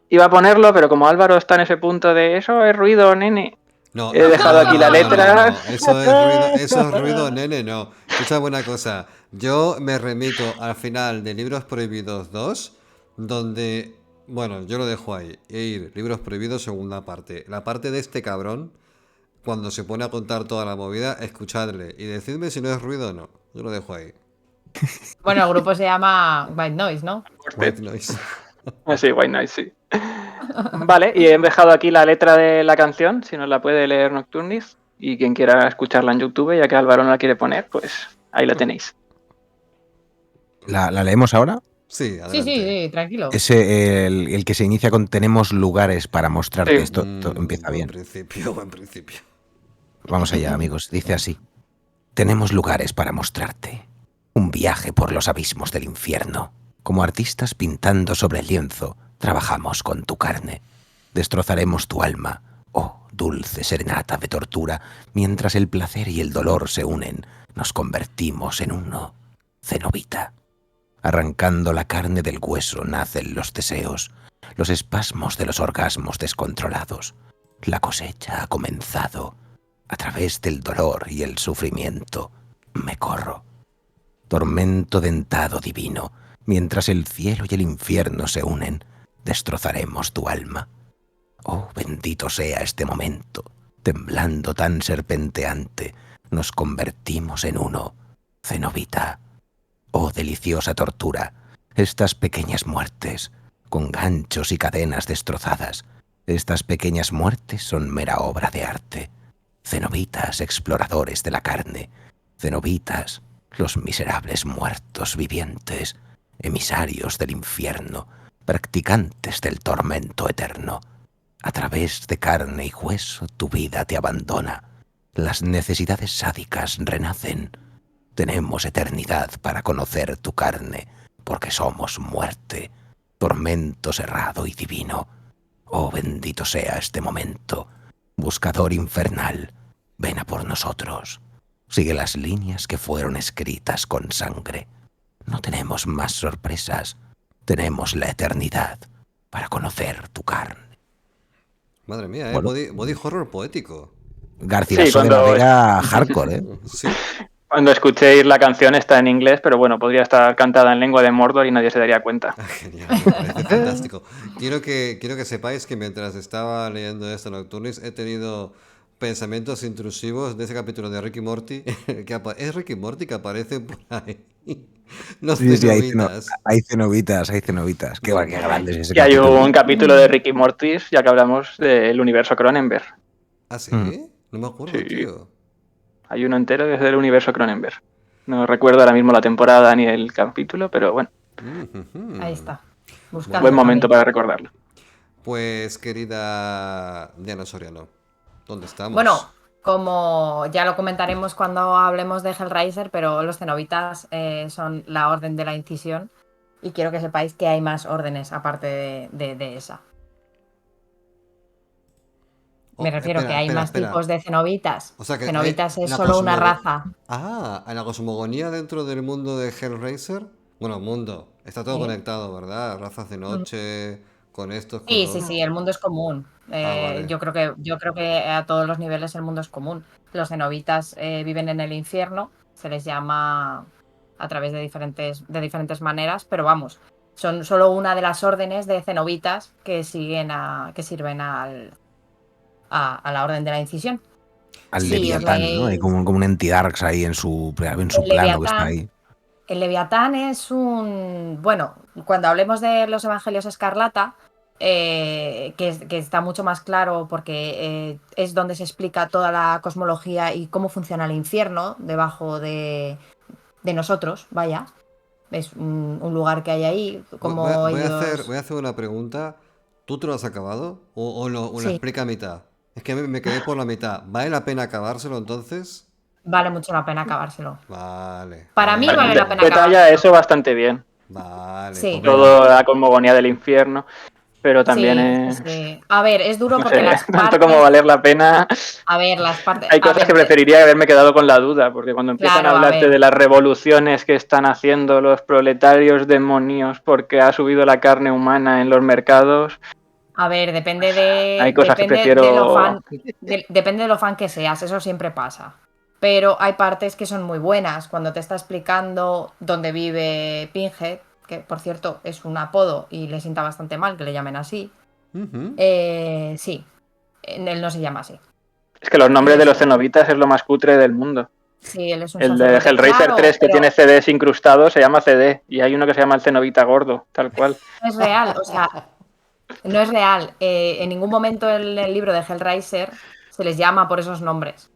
Iba a ponerlo, pero como Álvaro está en ese punto de eso es ruido, nene. No, He dejado aquí la letra. no. Eso es ruido, nene, no. Escucha buena cosa. Yo me remito al final de Libros Prohibidos 2, donde, bueno, yo lo dejo ahí. Libros Prohibidos, segunda parte. La parte de este cabrón, cuando se pone a contar toda la movida, escuchadle y decidme si no es ruido o no. Yo lo dejo ahí. Bueno, el grupo se llama White Noise, ¿no? White Noise. Sí, White Noise, sí. Vale, y he dejado aquí la letra de la canción, si nos la puede leer Nocturnis. Y quien quiera escucharla en YouTube, ya que Álvaro no la quiere poner, pues ahí la tenéis. ¿La leemos ahora? Sí, adelante. Sí, tranquilo. Es el que se inicia con tenemos lugares para mostrarte. Sí. Esto empieza Buen bien. principio, buen principio. Vamos allá, amigos. Dice así. Tenemos lugares para mostrarte. Un viaje por los abismos del infierno. Como artistas pintando sobre el lienzo, trabajamos con tu carne. Destrozaremos tu alma, oh dulce serenata de tortura, mientras el placer y el dolor se unen, nos convertimos en uno. Cenobita. Arrancando la carne del hueso nacen los deseos, los espasmos de los orgasmos descontrolados. La cosecha ha comenzado. A través del dolor y el sufrimiento me corro. Tormento dentado divino, mientras el cielo y el infierno se unen, destrozaremos tu alma. Oh, bendito sea este momento, temblando tan serpenteante, nos convertimos en uno. Cenobita. Oh, deliciosa tortura, estas pequeñas muertes, con ganchos y cadenas destrozadas, estas pequeñas muertes son mera obra de arte. Cenobitas, exploradores de la carne, cenobitas, los miserables muertos vivientes, emisarios del infierno, practicantes del tormento eterno. A través de carne y hueso tu vida te abandona. Las necesidades sádicas renacen. Tenemos eternidad para conocer tu carne, porque somos muerte, tormento cerrado y divino. Oh, bendito sea este momento. Buscador infernal, ven a por nosotros. Sigue las líneas que fueron escritas con sangre. No tenemos más sorpresas. Tenemos la eternidad para conocer tu carne. Madre mía, Bueno. body horror poético. Garcilaso Sí, de la cuando- Vega hardcore, ¿eh? Sí. Cuando escuchéis la canción está en inglés, pero bueno, podría estar cantada en lengua de Mordor y nadie se daría cuenta. Genial, me parece fantástico. Quiero que sepáis que mientras estaba leyendo esto Nocturnis he tenido pensamientos intrusivos de ese capítulo de Ricky Morty. Es Ricky Morty que aparece por ahí. Los Sí, cenobitas. hay cenobitas. Qué grande es ese Y hay capítulo. un capítulo de Ricky Mortis, ya que hablamos del universo Cronenberg. ¿Ah, sí? Mm. No me acuerdo, Sí. tío. Hay uno entero que es del universo Cronenberg. No recuerdo ahora mismo la temporada ni el capítulo, pero bueno, Ahí Ahí está. Bueno. Buscando buen momento también. para recordarlo. Pues, querida Diana Soriano, ¿dónde estamos? Bueno, como ya lo comentaremos cuando hablemos de Hellraiser, pero los cenobitas son la orden de la incisión y quiero que sepáis que hay más órdenes aparte de esa. Oh, Me refiero que hay más espera. tipos de cenobitas. O sea que Cenobitas es la solo una cosmogo- raza. Ah, en la cosmogonía dentro del mundo de Hellraiser. Bueno, mundo. Está todo Sí. conectado, ¿verdad? Razas de noche, con estos, con Sí, los... sí, sí, el mundo es común. vale. Yo creo que a todos los niveles el mundo es común. Los cenobitas viven en el infierno, se les llama a través de diferentes maneras, pero vamos, son solo una de las órdenes de cenobitas que sirven a la orden de la incisión. Al Sí, Leviatán, ¿no? Hay como un Entidarks ahí en su El plano que está ahí. El Leviatán es bueno, cuando hablemos de los Evangelios Escarlata, que está mucho más claro porque es donde se explica toda la cosmología y cómo funciona el infierno debajo de nosotros, vaya. Es un lugar que hay ahí, como ellos... Voy a hacer una pregunta. ¿Tú te lo has acabado? ¿O lo Sí, explica a mitad? Es que me quedé por la mitad. ¿Vale la pena acabárselo entonces? vale mucho la pena acabárselo. Vale, Para mí vale la pena Detalla acabárselo. eso bastante bien. Vale, Sí. pues venga. Toda la cosmogonía del infierno, pero también Sí, es, sí. A ver, es duro no porque sé, las tanto como partes... valer la pena. A ver, las partes... Hay A cosas que ver, preferiría haberme quedado con la duda, porque cuando empiezan a claro, a hablarte ver. de las revoluciones que están haciendo los proletarios demonios porque ha subido la carne humana en los mercados, A ver, hay cosas que depende de lo prefiero. depende de lo fan que seas, eso siempre pasa. Pero hay partes que son muy buenas. Cuando te está explicando dónde vive Pinhead, que por cierto es un apodo y le sienta bastante mal que le llamen así. Ujú. Sí, él no se llama así. Es que los Él nombres de es, los cenobitas es lo más cutre del mundo. sí, él es un El de sacerdote. Hellraiser Claro, 3 que pero tiene CDs incrustados se llama CD y hay uno que se llama el cenobita gordo, tal cual. no es real, o sea, no es real. En ningún momento en el libro de Hellraiser se les llama por esos nombres.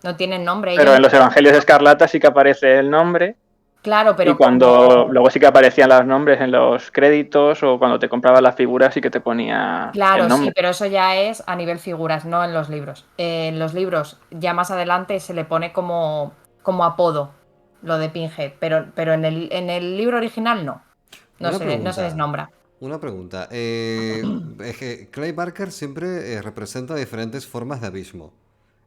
No tienen nombre. Pero en los Evangelios Escarlata sí que aparece el nombre. Claro, Y pero cuando luego sí que aparecían los nombres en los créditos o cuando te comprabas las figuras sí que te ponía el Claro, sí, nombre. pero eso ya es a nivel figuras, no en los libros. En los libros, ya más adelante se le pone como apodo lo de Pinhead, pero en el libro original no. Una No se les pregunta. nombra. Una pregunta. Es que Clay Barker siempre representa diferentes formas de abismo.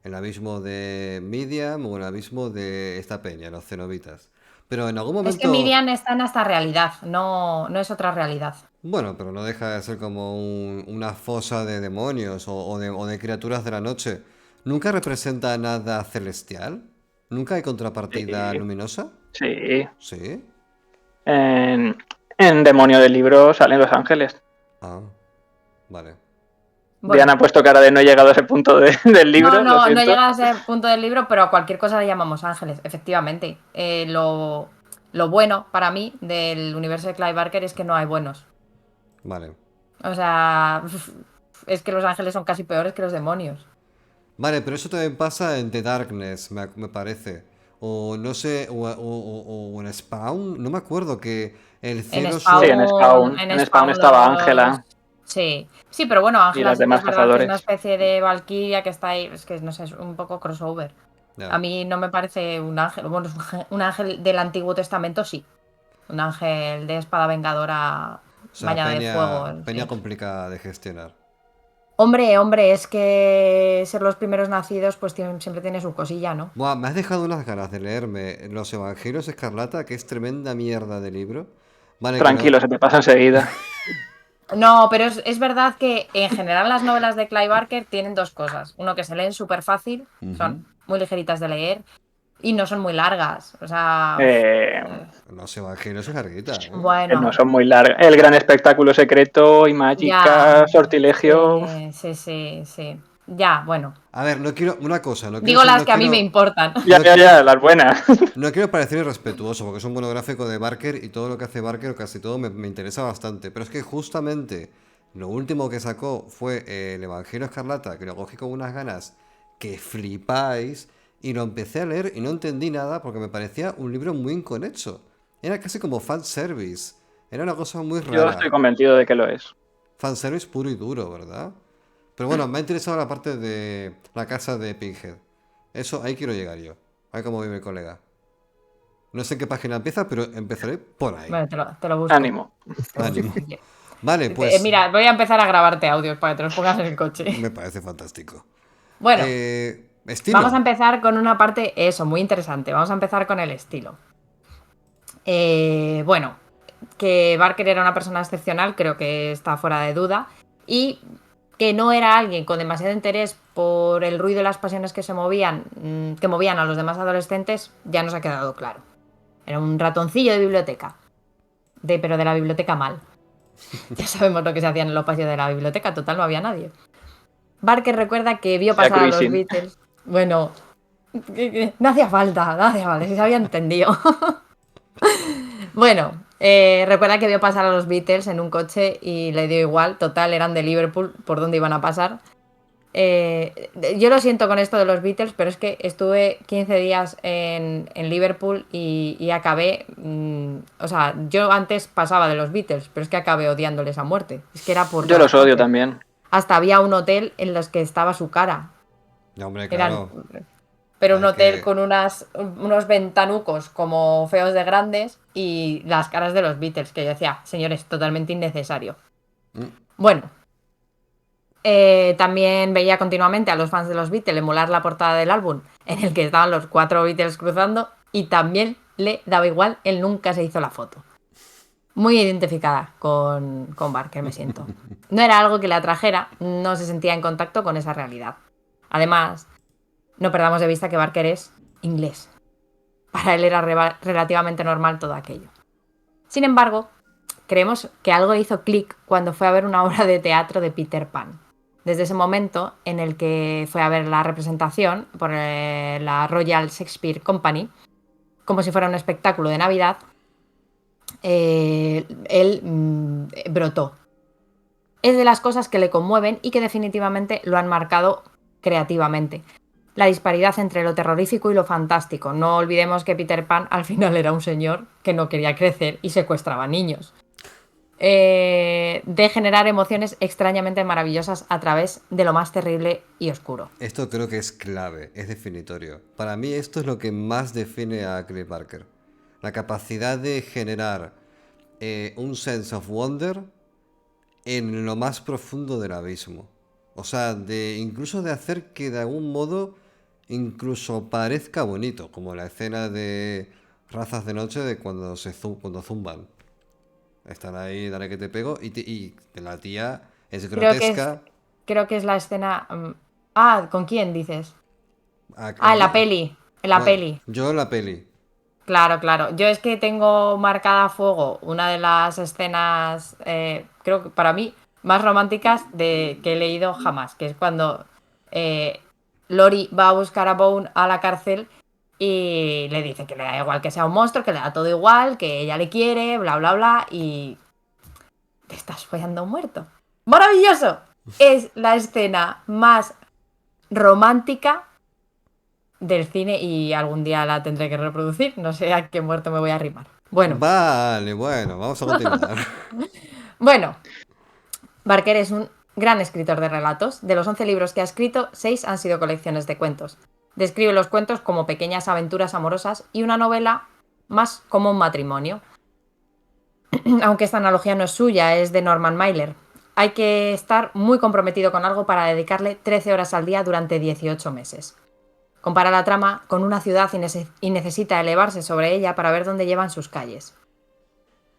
El abismo de Midian o el abismo de esta peña, los cenobitas. Pero en algún Es que momento... Miriam está en esta realidad, no es otra realidad. Bueno, pero no deja de ser como una fosa de demonios o de criaturas de la noche. ¿Nunca representa nada celestial? ¿Nunca hay contrapartida Sí, luminosa? sí. Sí. En Demonio del libro salen los ángeles. Ah, vale. Bueno, Diana ha puesto cara de no he llegado a ese punto del libro, lo no siento. llega a ese punto del libro, pero a cualquier cosa le llamamos ángeles, efectivamente. Lo bueno para mí del universo de Clive Barker es que no hay buenos. Vale. O sea, es que los ángeles son casi peores que los demonios. Vale, pero eso también pasa en The Darkness, me parece. O no sé, o en Spawn. No me acuerdo que el En cielo... Sí, Spawn, en Spawn. en En Spawn Spawn estaba Ángela. Sí, sí, pero bueno, Y Ángela las sí que es demás verdad que es una cazadores. especie de Valkyria que está ahí, es que no sé, es un poco crossover. Ya. A mí no me parece un ángel, bueno, es un ángel del Antiguo Testamento, sí. Un ángel de espada vengadora O sea, bañada de fuego, Peña sí. complicada de gestionar. Hombre, es que ser los primeros nacidos, pues siempre tiene su cosilla, ¿no? Buah, me has dejado unas ganas de leerme Los Evangelios Escarlata, que es tremenda mierda de libro. Vale, que no. Tranquilo, se te pasa enseguida. No, pero es verdad que en general las novelas de Clive Barker tienen dos cosas. Uno, que se leen súper fácil, Ujú. son muy ligeritas de leer y no son muy largas. O sea, Eh, Los Evangelios es larguita, ¿eh? no bueno, son muy largas. El gran espectáculo secreto y ya. mágica, sortilegio. Sí. Ya, bueno. A ver, no quiero. Una cosa, Digo las que a mí me importan. Ya, ya, ya, las buenas. No quiero parecer irrespetuoso, porque es un monográfico de Barker y todo lo que hace Barker, o casi todo, me interesa bastante. Pero es que justamente lo último que sacó fue el Evangelio Escarlata, que lo cogí con unas ganas que flipáis, y lo empecé a leer y no entendí nada porque me parecía un libro muy inconexo. Era casi como fanservice. Era una cosa muy Yo estoy rara. convencido de que lo es. Fanservice puro y duro, ¿verdad? Pero bueno, me ha interesado la parte de la casa de Pinhead. Eso, ahí quiero llegar yo. A ver cómo vive el colega. No sé en qué página empieza, pero empezaré por ahí. Bueno, te lo busco. Ánimo. Te lo busco Ánimo. si quieres. Vale, pues Mira, voy a empezar a grabarte audios para que te los pongas en el coche. me parece fantástico. Bueno, vamos a Estilo. empezar con una parte, eso, muy interesante. Vamos a empezar con el estilo. Bueno, que Barker era una persona excepcional, creo que está fuera de duda. Y que no era alguien con demasiado interés por el ruido y las pasiones que se movían, que movían a los demás adolescentes, ya nos ha quedado claro. Era un ratoncillo de biblioteca. Pero de la biblioteca mal. Ya sabemos lo que se hacía en los pasillos de la biblioteca, total, no había nadie. Barker recuerda que vio Sea pasar a los cruising. Beatles. Bueno, no hacía falta, si se había entendido. Bueno, recuerda que vio pasar a los Beatles en un coche y le dio igual. Total, eran de Liverpool, por dónde iban a pasar. Yo lo siento con esto de los Beatles, pero es que estuve 15 días en Liverpool y acabé. O sea, yo antes pasaba de los Beatles, pero es que acabé odiándoles a muerte. Es que era por Yo todas los odio partes. también. Hasta había un hotel en los que estaba su cara. Ya, hombre, Eran, claro. pero un Hay hotel que. con unos ventanucos como feos de grandes y las caras de los Beatles, que yo decía, señores, totalmente innecesario. Mm. Bueno, también veía continuamente a los fans de los Beatles emular la portada del álbum en el que estaban los 4 Beatles cruzando y también le daba igual, él nunca se hizo la foto. Muy identificada con Barker, me siento. No era algo que le atrajera, no se sentía en contacto con esa realidad. Además, no perdamos de vista que Barker es inglés. Para él era relativamente normal todo aquello. Sin embargo, creemos que algo hizo clic cuando fue a ver una obra de teatro de Peter Pan. Desde ese momento en el que fue a ver la representación por la Royal Shakespeare Company, como si fuera un espectáculo de Navidad, él brotó. Es de las cosas que le conmueven y que definitivamente lo han marcado creativamente. La disparidad entre lo terrorífico y lo fantástico. No olvidemos que Peter Pan al final era un señor que no quería crecer y secuestraba niños. De generar emociones extrañamente maravillosas a través de lo más terrible y oscuro. Esto creo que es clave, es definitorio. Para mí esto es lo que más define a Clive Barker. La capacidad de generar un sense of wonder en lo más profundo del abismo. O sea, de incluso de hacer que de algún modo incluso parezca bonito, como la escena de Razas de Noche de cuando zumban. Están ahí, dale que te pego, y la tía es Creo que es, grotesca. creo que es la escena... ¿con quién dices? En la Aquí, peli. En la bueno, peli. yo en la peli. Claro. Yo es que tengo marcada a fuego una de las escenas, creo que para mí, más románticas que he leído jamás, que es cuando eh, Lori va a buscar a Bone a la cárcel y le dice que le da igual que sea un monstruo, que le da todo igual, que ella le quiere, bla, bla, bla, y te estás follando un muerto. ¡Maravilloso! Es la escena más romántica del cine y algún día la tendré que reproducir. No sé a qué muerto me voy a arrimar. Bueno, Vale, bueno, vamos a continuar. bueno. Barker es un gran escritor de relatos. De los 11 libros que ha escrito, 6 han sido colecciones de cuentos. Describe los cuentos como pequeñas aventuras amorosas y una novela más como un matrimonio. Aunque esta analogía no es suya, es de Norman Mailer. Hay que estar muy comprometido con algo para dedicarle 13 horas al día durante 18 meses. Compara la trama con una ciudad y necesita elevarse sobre ella para ver dónde llevan sus calles.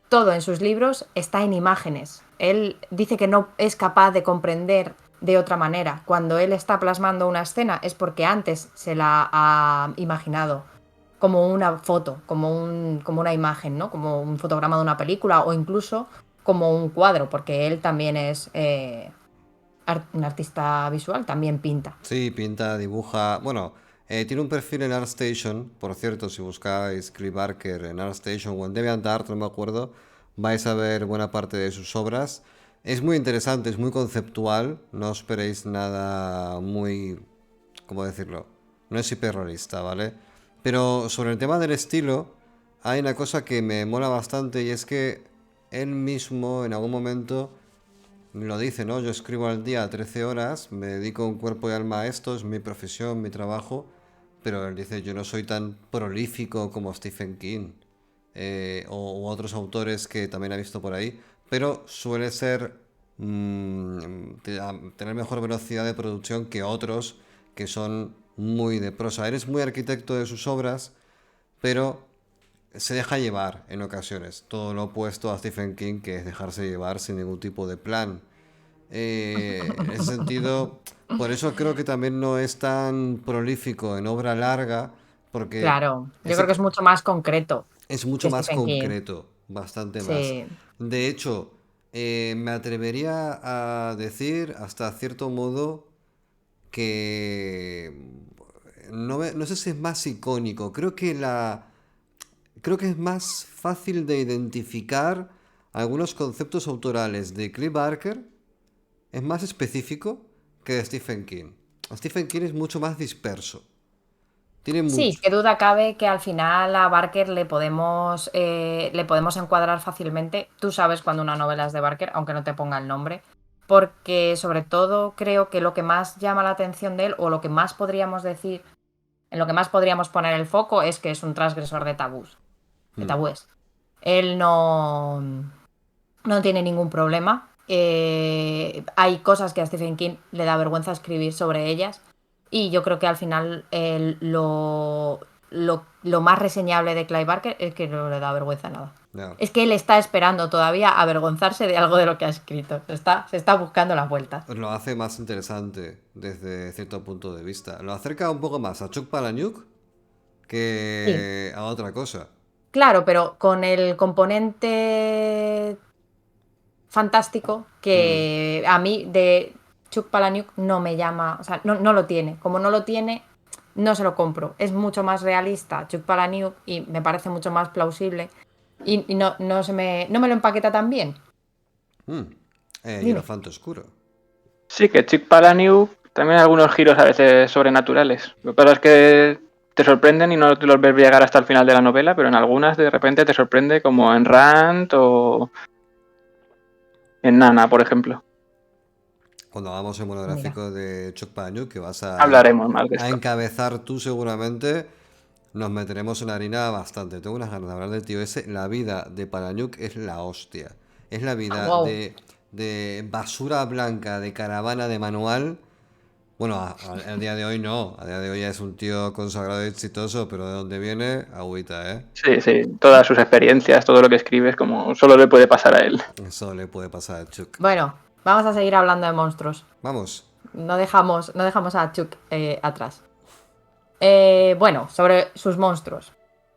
Todo en sus libros está en imágenes. Él dice que no es capaz de comprender de otra manera. Cuando él está plasmando una escena es porque antes se la ha imaginado como una foto, como una imagen, ¿no? Como un fotograma de una película o incluso como un cuadro, porque él también es un artista visual, también pinta. Sí, pinta, dibuja. Bueno, tiene un perfil en ArtStation. Por cierto, si buscáis Clive Barker en ArtStation o en DeviantArt, no me acuerdo, vais a ver buena parte de sus obras. Es muy interesante, es muy conceptual. No esperéis nada muy, ¿cómo decirlo? No es hiperrealista, ¿vale? Pero sobre el tema del estilo, hay una cosa que me mola bastante y es que él mismo en algún momento lo dice, ¿no? Yo escribo al día 13 horas, me dedico en cuerpo y alma a esto, es mi profesión, mi trabajo, pero él dice, yo no soy tan prolífico como Stephen King u otros autores que también ha visto por ahí, pero suele ser tener mejor velocidad de producción que otros que son muy de prosa. Él es muy arquitecto de sus obras, pero se deja llevar en ocasiones. Todo lo opuesto a Stephen King, que es dejarse llevar sin ningún tipo de plan. En ese sentido, por eso creo que también no es tan prolífico en obra larga, porque Claro, yo creo ese que es mucho más concreto es mucho que más Stephen King. concreto, bastante más. Sí, De hecho, me atrevería a decir hasta cierto modo que no sé si es más icónico, creo que es más fácil de identificar algunos conceptos autorales de Clive Barker, es más específico que de Stephen King. Stephen King es mucho más disperso. Tiene sí, mucho. qué duda cabe que al final a Barker le podemos encuadrar fácilmente. Tú sabes cuando una novela es de Barker, aunque no te ponga el nombre, porque sobre todo creo que lo que más llama la atención de él, o lo que más podríamos decir, en lo que más podríamos poner el foco, es que es un transgresor de Hmm. tabúes. Él no tiene ningún problema. Hay cosas que a Stephen King le da vergüenza escribir sobre ellas. Y yo creo que al final lo más reseñable de Clive Barker es que no le da vergüenza nada. Ya. Es que él está esperando todavía avergonzarse de algo de lo que ha escrito. Se está buscando las vueltas. Lo hace más interesante desde cierto punto de vista. Lo acerca un poco más a Chuck Palahniuk Sí, que a otra cosa. claro, pero con el componente fantástico Mm. que a mí de Chuck Palahniuk no me llama, o sea, no lo tiene. Como no lo tiene, no se lo compro. Es mucho más realista Chuck Palahniuk y me parece mucho más plausible y no me lo empaqueta tan bien. Mm. Dime. Hierofanto oscuro. Sí, que Chick Palahniuk también hay algunos giros a veces sobrenaturales. Lo que pasa es que te sorprenden y no te los ves llegar hasta el final de la novela, pero en algunas de repente te sorprende, como en Rand o en Nana, por ejemplo. Cuando hagamos el Mira. monográfico de Chuck Palahniuk, que vas Hablaremos más de a esto. encabezar tú seguramente, nos meteremos en harina bastante. Tengo unas ganas de hablar del tío ese. La vida de Palahniuk es la hostia. Es la vida Wow. de basura blanca, de caravana de manual. Bueno, al día de hoy no. A día de hoy ya es un tío consagrado y exitoso, pero de dónde viene, agüita, ¿eh? Sí, sí, todas sus experiencias, todo lo que escribes, como solo le puede pasar a él. Eso le puede pasar a Chuck. Bueno, vamos a seguir hablando de monstruos. Vamos. No dejamos a Chuck atrás. Bueno, sobre sus monstruos.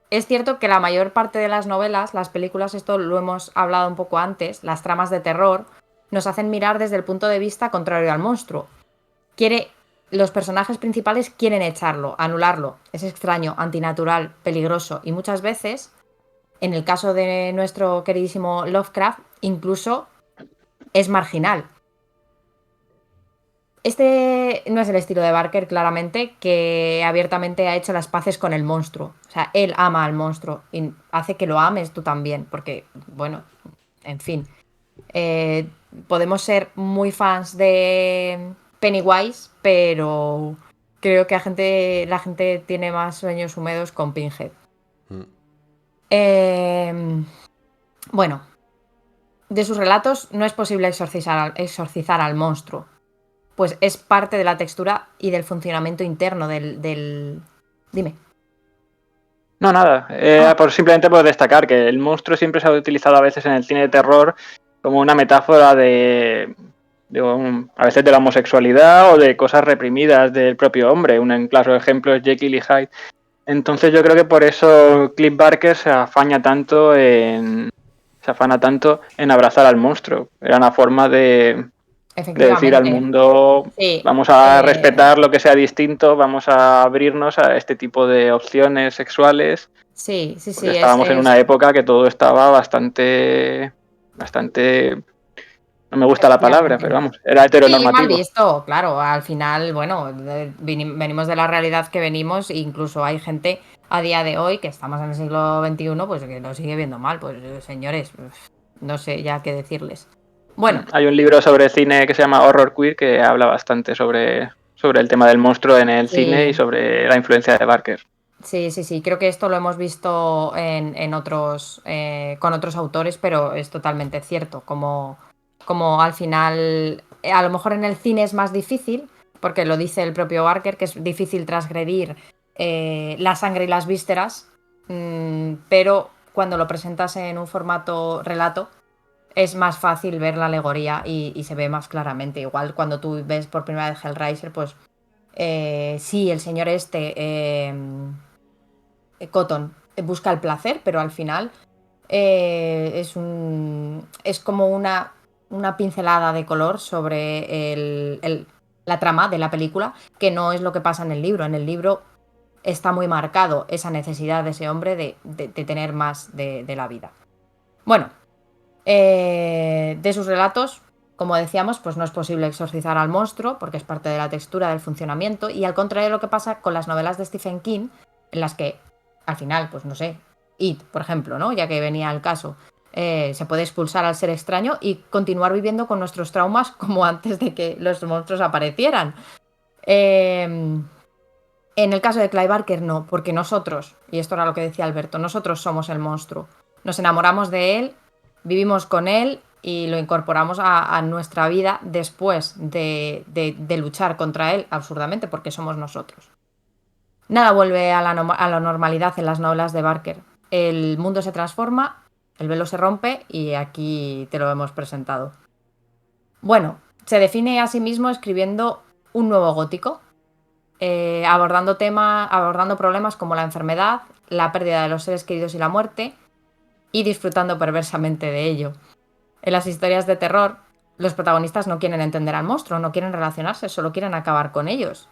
Es cierto que la mayor parte de las novelas, las películas, esto lo hemos hablado un poco antes, las tramas de terror, nos hacen mirar desde el punto de vista contrario al monstruo. Los personajes principales quieren echarlo, anularlo. Es extraño, antinatural, peligroso y muchas veces, en el caso de nuestro queridísimo Lovecraft, incluso es marginal. Este no es el estilo de Barker, claramente, que abiertamente ha hecho las paces con el monstruo. O sea, él ama al monstruo y hace que lo ames tú también, porque, bueno, en fin. Podemos ser muy fans de Pennywise, pero creo que la gente tiene más sueños húmedos con Pinhead. Bueno, de sus relatos no es posible exorcizar al monstruo, pues es parte de la textura y del funcionamiento interno del... Dime. No, nada. Simplemente por destacar que el monstruo siempre se ha utilizado a veces en el cine de terror como una metáfora a veces de la homosexualidad o de cosas reprimidas del propio hombre. Un claro ejemplo es Jekyll y Hyde. Entonces yo creo que por eso Cliff Barker se afana tanto en abrazar al monstruo. Era una forma de decir al mundo, sí, vamos a respetar lo que sea distinto, vamos a abrirnos a este tipo de opciones sexuales. Sí. Estábamos en una época que todo estaba bastante, no me gusta la palabra, pero vamos, era heteronormativo. Sí, mal visto, claro. Al final, bueno, venimos de la realidad que venimos, e incluso hay gente a día de hoy que estamos en el siglo XXI, pues que lo sigue viendo mal. Pues señores, no sé ya qué decirles. Bueno. Hay un libro sobre cine que se llama Horror Queer que habla bastante sobre el tema del monstruo en el cine y sobre la influencia de Barker. Sí. Creo que esto lo hemos visto en otros, con otros autores, pero es totalmente cierto. Como al final, a lo mejor en el cine es más difícil, porque lo dice el propio Barker, que es difícil transgredir la sangre y las vísceras, pero cuando lo presentas en un formato relato, es más fácil ver la alegoría y se ve más claramente. Igual cuando tú ves por primera vez Hellraiser, pues sí, el señor Cotton busca el placer, pero al final es como una pincelada de color sobre la trama de la película, que no es lo que pasa en el libro. En el libro está muy marcado esa necesidad de ese hombre de tener más de la vida. Bueno, de sus relatos, como decíamos, pues no es posible exorcizar al monstruo porque es parte de la textura, del funcionamiento, y al contrario de lo que pasa con las novelas de Stephen King, en las que al final, pues no sé, It, por ejemplo, ¿no? Ya que venía el caso, se puede expulsar al ser extraño y continuar viviendo con nuestros traumas como antes de que los monstruos aparecieran. En el caso de Clive Barker no, porque nosotros, y esto era lo que decía Alberto, nosotros somos el monstruo. Nos enamoramos de él, vivimos con él y lo incorporamos a nuestra vida después de luchar contra él absurdamente, porque somos nosotros. Nada vuelve a la normalidad en las novelas de Barker. El mundo se transforma, el velo se rompe y aquí te lo hemos presentado. Bueno, se define a sí mismo escribiendo un nuevo gótico, abordando problemas como la enfermedad, la pérdida de los seres queridos y la muerte, y disfrutando perversamente de ello. En las historias de terror, los protagonistas no quieren entender al monstruo, no quieren relacionarse, solo quieren acabar con ellos.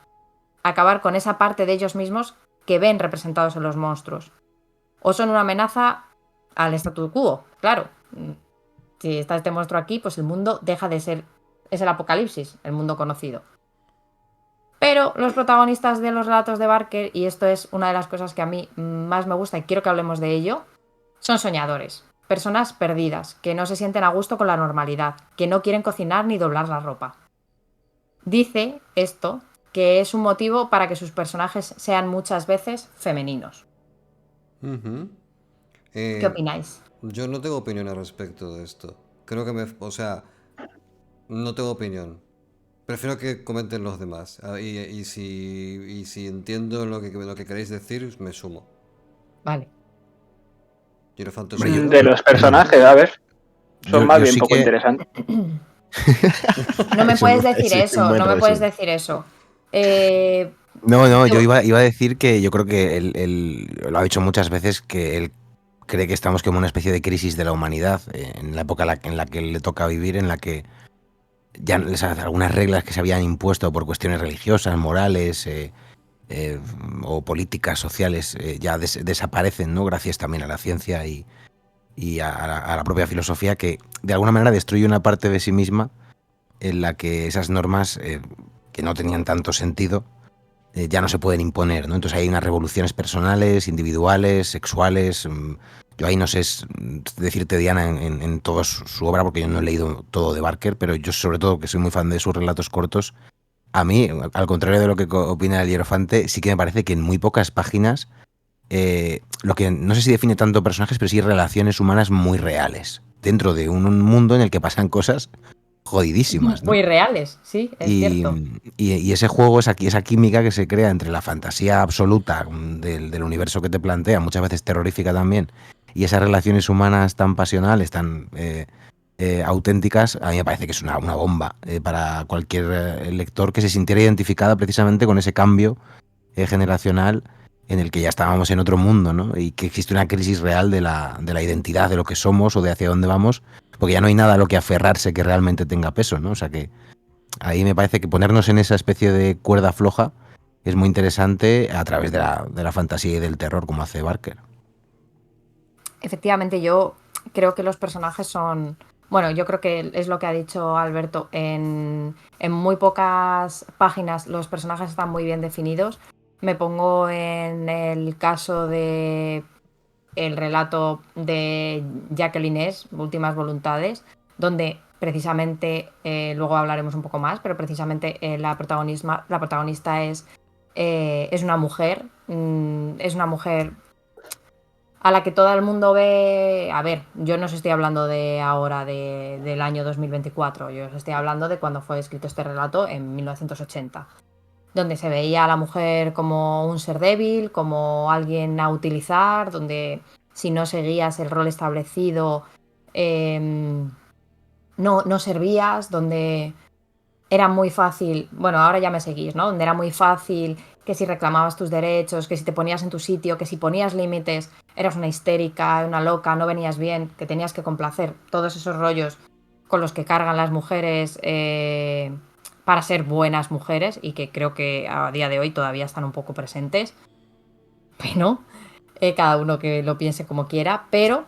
Acabar con esa parte de ellos mismos que ven representados en los monstruos. O son una amenaza al statu quo, claro. Si está este monstruo aquí, pues el mundo deja de ser... Es el apocalipsis, el mundo conocido. Pero los protagonistas de los relatos de Barker, y esto es una de las cosas que a mí más me gusta y quiero que hablemos de ello, son soñadores. Personas perdidas, que no se sienten a gusto con la normalidad, que no quieren cocinar ni doblar la ropa. Dice esto que es un motivo para que sus personajes sean muchas veces femeninos. ¿Qué opináis? Yo no tengo opinión al respecto de esto. Creo que no tengo opinión. Prefiero que comenten los demás. Y si entiendo lo que queréis decir, me sumo. Vale. De los personajes, a ver. Son más bien poco interesantes. No me puedes decir eso, no me puedes decir eso. No, yo iba a decir que yo creo que él lo ha dicho muchas veces, que él cree que estamos como en una especie de crisis de la humanidad, en la época en la que le toca vivir, en la que ya algunas reglas que se habían impuesto por cuestiones religiosas, morales o políticas sociales ya desaparecen, ¿no? Gracias también a la ciencia y a la propia filosofía, que de alguna manera destruye una parte de sí misma en la que esas normas que no tenían tanto sentido ya no se pueden imponer, ¿no? Entonces hay unas revoluciones personales, individuales, sexuales, Yo ahí no sé decirte, Diana, en toda su obra, porque yo no he leído todo de Barker, pero yo sobre todo, que soy muy fan de sus relatos cortos, a mí, al contrario de lo que opina el Hierofante, sí que me parece que en muy pocas páginas, lo que no sé si define tanto personajes, pero sí relaciones humanas muy reales, dentro de un mundo en el que pasan cosas jodidísimas, ¿no? Muy reales, sí, es cierto. Y ese juego, esa química que se crea entre la fantasía absoluta del universo que te plantea, muchas veces terrorífica también, y esas relaciones humanas tan pasionales, tan auténticas, a mí me parece que es una bomba para cualquier lector que se sintiera identificada precisamente con ese cambio generacional en el que ya estábamos en otro mundo, ¿no? Y que existe una crisis real de la identidad, de lo que somos o de hacia dónde vamos, porque ya no hay nada a lo que aferrarse que realmente tenga peso, ¿no? O sea que ahí me parece que ponernos en esa especie de cuerda floja es muy interesante a través de la fantasía y del terror, como hace Barker. Efectivamente, yo creo que los personajes son... Bueno, yo creo que es lo que ha dicho Alberto. En muy pocas páginas los personajes están muy bien definidos. Me pongo en el caso de el relato de Jacqueline S, Últimas Voluntades, donde precisamente, luego hablaremos un poco más, pero precisamente la protagonista es una mujer, es una mujer a la que todo el mundo ve. A ver, yo no os estoy hablando de ahora, del año 2024, yo os estoy hablando de cuando fue escrito este relato en 1980, donde se veía a la mujer como un ser débil, como alguien a utilizar, donde si no seguías el rol establecido no servías, donde era muy fácil, bueno, ahora ya me seguís, ¿no? Donde era muy fácil que si reclamabas tus derechos, que si te ponías en tu sitio, que si ponías límites, eras una histérica, una loca, no venías bien, que tenías que complacer, todos esos rollos con los que cargan las mujeres para ser buenas mujeres y que creo que a día de hoy todavía están un poco presentes. Pero cada uno que lo piense como quiera, pero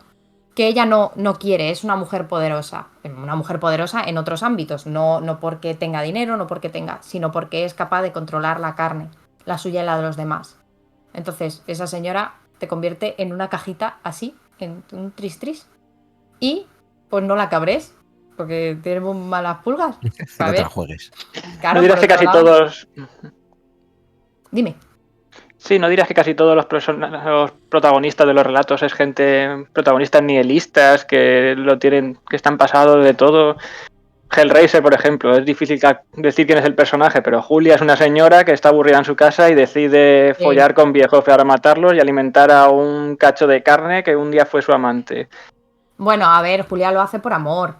que ella no quiere, es una mujer poderosa en otros ámbitos, no porque tenga dinero, no porque tenga, sino porque es capaz de controlar la carne, la suya y la de los demás. Entonces, esa señora te convierte en una cajita así, en un tris, y pues no la cabres, porque tiene muy malas pulgas. A No te ver, la juegues. claro, No dirás por que otro casi lado- todos. Dime. Sí, no dirás que casi todos los protagonistas de los relatos es gente, protagonistas nihilistas, que lo tienen, que están pasados de todo. Hellraiser, por ejemplo, es difícil decir quién es el personaje, pero Julia es una señora que está aburrida en su casa y decide follar con viejos para matarlos y alimentar a un cacho de carne que un día fue su amante. Bueno, a ver, Julia lo hace por amor.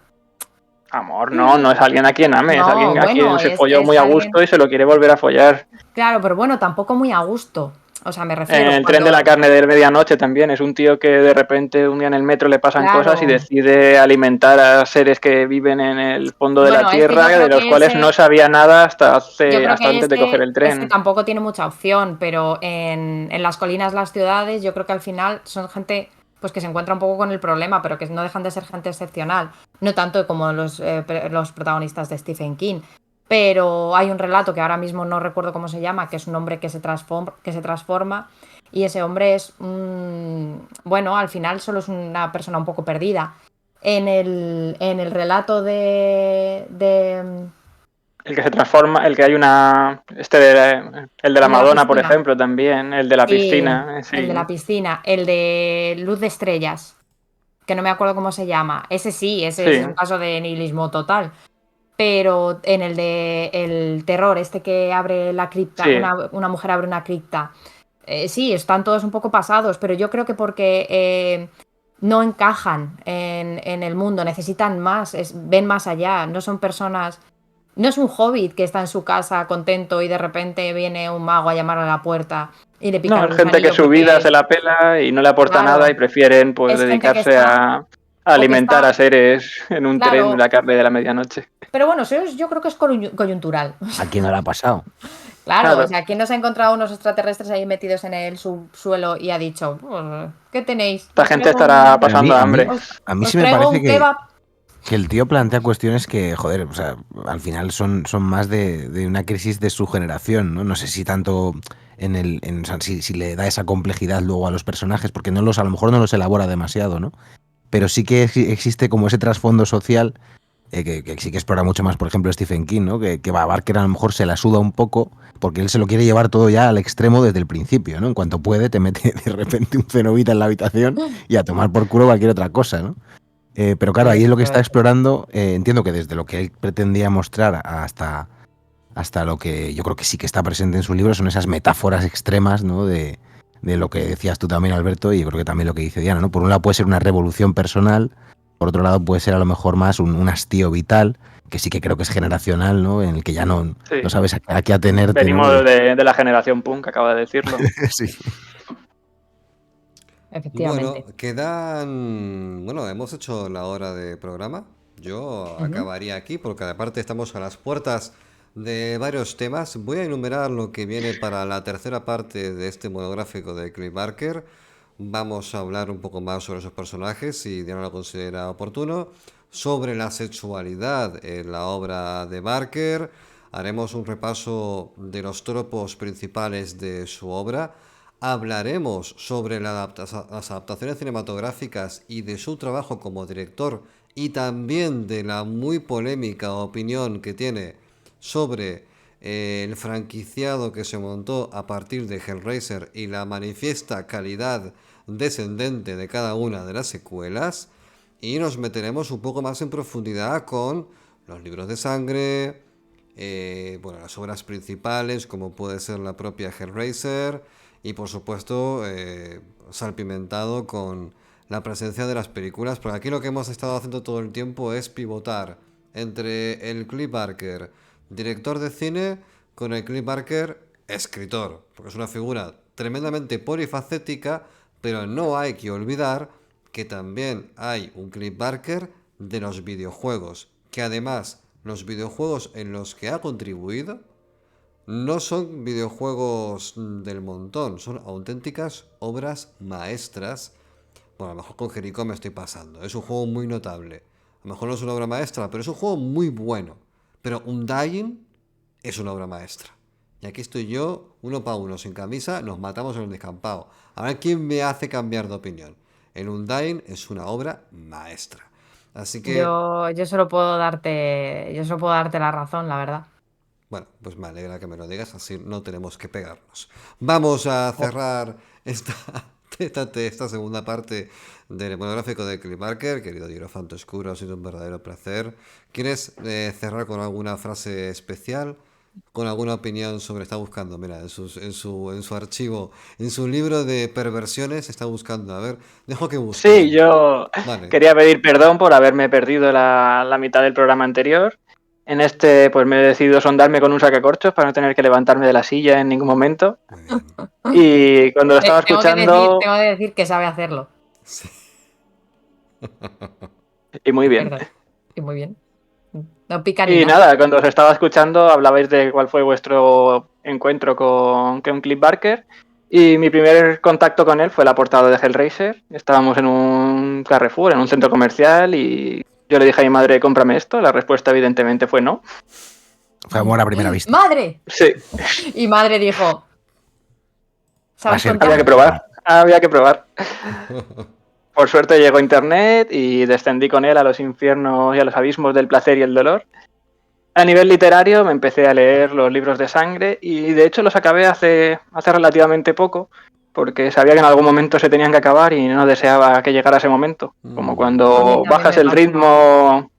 Amor, no es alguien a quien ame, es No, alguien a bueno, quien se es folló muy a alguien... gusto y se lo quiere volver a follar. Claro, pero bueno, tampoco muy a gusto. O sea, me En refiero el tren de la carne de medianoche también es un tío que de repente un día en el metro le pasan cosas y Claro. decide alimentar a seres que viven en el fondo de la Bueno, es que tierra, yo creo de los que cuales no sabía nada hasta antes de coger el este tren. tampoco tiene mucha opción, pero en las colinas, las ciudades, yo creo que al final son gente pues que se encuentra un poco con el problema, pero que no dejan de ser gente excepcional. No tanto como los protagonistas de Stephen King. Pero hay un relato que ahora mismo no recuerdo cómo se llama, que es un hombre que se transforma y ese hombre es, bueno, al final solo es una persona un poco perdida. En el relato El que se transforma, el que hay una. El de la el de la Madonna, por piscina. ejemplo, también. El de la Sí, piscina, el de sí. la piscina, el de Luz de Estrellas, que no me acuerdo cómo se llama. Ese sí, ese Sí, es un caso de nihilismo total. Pero en el de el terror, este que abre la cripta, sí. una mujer abre una cripta. Sí, están todos un poco pasados, pero yo creo que porque no encajan en el mundo, necesitan más, ven más allá, no son personas. No es un hobbit que está en su casa contento y de repente viene un mago a llamar a la puerta y le pica No, el es gente que gusanillo su vida se porque, la pela y no le aporta nada y claro, prefieren pues es gente que dedicarse está a o que alimentar a está, seres en un tren de claro, la carne de la medianoche. pero bueno, eso yo creo que es coyuntural. ¿A quién no le ha pasado? Claro, o Claro. sea, ¿quién nos ha encontrado unos extraterrestres ahí metidos en el subsuelo y ha dicho, "Pues, ¿qué tenéis? Esta gente estará Pero pasando hambre. a mí Os sí me traigo parece un kebab". que el tío plantea cuestiones que, joder, o sea, al final son más de una crisis de su generación, ¿no? No sé si tanto o sea, si le da esa complejidad luego a los personajes, porque a lo mejor no los elabora demasiado, ¿no? Pero sí que existe como ese trasfondo social que sí que explora mucho más, por ejemplo, Stephen King, ¿no? Que Barker a lo mejor se la suda un poco porque él se lo quiere llevar todo ya al extremo desde el principio, ¿no? En cuanto puede, te mete de repente un cenobita en la habitación y a tomar por culo cualquier otra cosa, ¿no? Pero claro, ahí es lo que está explorando, entiendo que desde lo que él pretendía mostrar hasta lo que yo creo que sí que está presente en su libro son esas metáforas extremas, ¿no? De lo que decías tú también, Alberto, y yo creo que también lo que dice Diana, ¿no? Por un lado puede ser una revolución personal, por otro lado puede ser a lo mejor más un hastío vital, que sí que creo que es generacional, ¿no? En el que ya no sabes a qué atenerte. Venimos, ¿no? de la generación punk, acaba de decirlo. Sí. Efectivamente. Bueno, hemos hecho la hora de programa. Yo acabaría aquí porque aparte estamos a las puertas de varios temas. Voy a enumerar lo que viene para la tercera parte de este monográfico de Clive Barker. Vamos a hablar un poco más sobre esos personajes, si Diana lo considera oportuno, sobre la sexualidad en la obra de Barker. Haremos un repaso de los tropos principales de su obra. Hablaremos sobre las adaptaciones cinematográficas y de su trabajo como director y también de la muy polémica opinión que tiene sobre el franquiciado que se montó a partir de Hellraiser y la manifiesta calidad descendente de cada una de las secuelas, y nos meteremos un poco más en profundidad con los libros de sangre, las obras principales como puede ser la propia Hellraiser y por supuesto salpimentado con la presencia de las películas, porque aquí lo que hemos estado haciendo todo el tiempo es pivotar entre el Clive Barker director de cine con el Clive Barker escritor, porque es una figura tremendamente polifacética, pero no hay que olvidar que también hay un Clive Barker de los videojuegos, que además los videojuegos en los que ha contribuido no son videojuegos del montón, son auténticas obras maestras. Bueno, a lo mejor con Jericho me estoy pasando, es un juego muy notable. A lo mejor no es una obra maestra, pero es un juego muy bueno. Pero Undying es una obra maestra. Y aquí estoy yo, uno para uno, sin camisa, nos matamos en el descampado. A ver quién me hace cambiar de opinión. El Undying es una obra maestra. Así que... Yo solo puedo darte la razón, la verdad. Bueno, pues me alegra que me lo digas, así no tenemos que pegarnos. Vamos a cerrar esta segunda parte del monográfico de Clive Barker. Querido Hierofanto Oscuro, ha sido un verdadero placer. ¿Quieres cerrar con alguna frase especial? ¿Con alguna opinión sobre... Está buscando, mira, en su archivo, en su libro de perversiones, está buscando. A ver, dejo que busque. Sí, yo quería pedir perdón por haberme perdido la mitad del programa anterior. En este, pues me he decidido sondarme con un sacacorchos para no tener que levantarme de la silla en ningún momento. Y cuando lo estaba escuchando... Tengo que decir que sabe hacerlo. Sí. Y muy bien. Perdón. Y muy bien. No pica ni y nada, cuando os estaba escuchando hablabais de cuál fue vuestro encuentro con Clive Barker. Y mi primer contacto con él fue la portada de Hellraiser. Estábamos en un Carrefour, en un centro comercial, y yo le dije a mi madre, cómprame esto. La respuesta evidentemente fue no. Fue amor a primera vista. ¡Madre! Sí. Y madre dijo... ¿Sabes contar? Había que probar. Por suerte llegó internet y descendí con él a los infiernos y a los abismos del placer y el dolor. A nivel literario me empecé a leer los libros de sangre y de hecho los acabé hace relativamente poco, porque sabía que en algún momento se tenían que acabar y no deseaba que llegara ese momento. Como cuando bajas el ritmo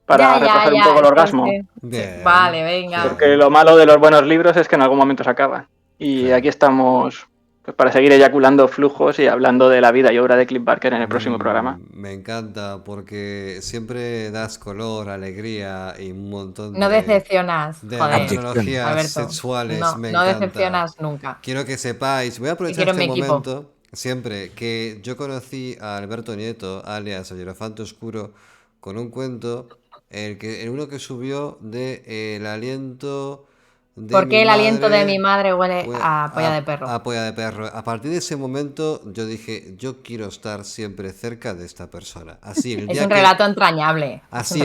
para retrasar un poco el orgasmo. Sí. Vale, venga. Porque lo malo de los buenos libros es que en algún momento se acaban. Y aquí estamos pues para seguir eyaculando flujos y hablando de la vida y obra de Clive Barker en el próximo programa. Me encanta porque siempre das color, alegría y un montón No decepcionas, de joder, tecnologías Alberto. sexuales. Me no encanta. Decepcionas nunca. Quiero que sepáis, voy a aprovechar este momento siempre que yo conocí a Alberto Nieto, alias el Hierofanto Oscuro, con un cuento, el uno que subió de el aliento... ¿Por qué el aliento de mi madre huele a polla de perro? A polla de perro. A partir de ese momento yo dije, yo quiero estar siempre cerca de esta persona. Así, es un relato entrañable. Así,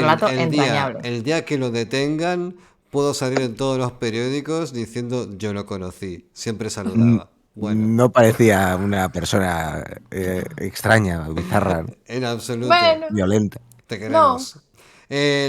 el día que lo detengan, puedo salir en todos los periódicos diciendo yo lo conocí. Siempre saludaba. Bueno, No parecía una persona extraña, bizarra, en absoluto. Bueno, violenta. Te no. queremos.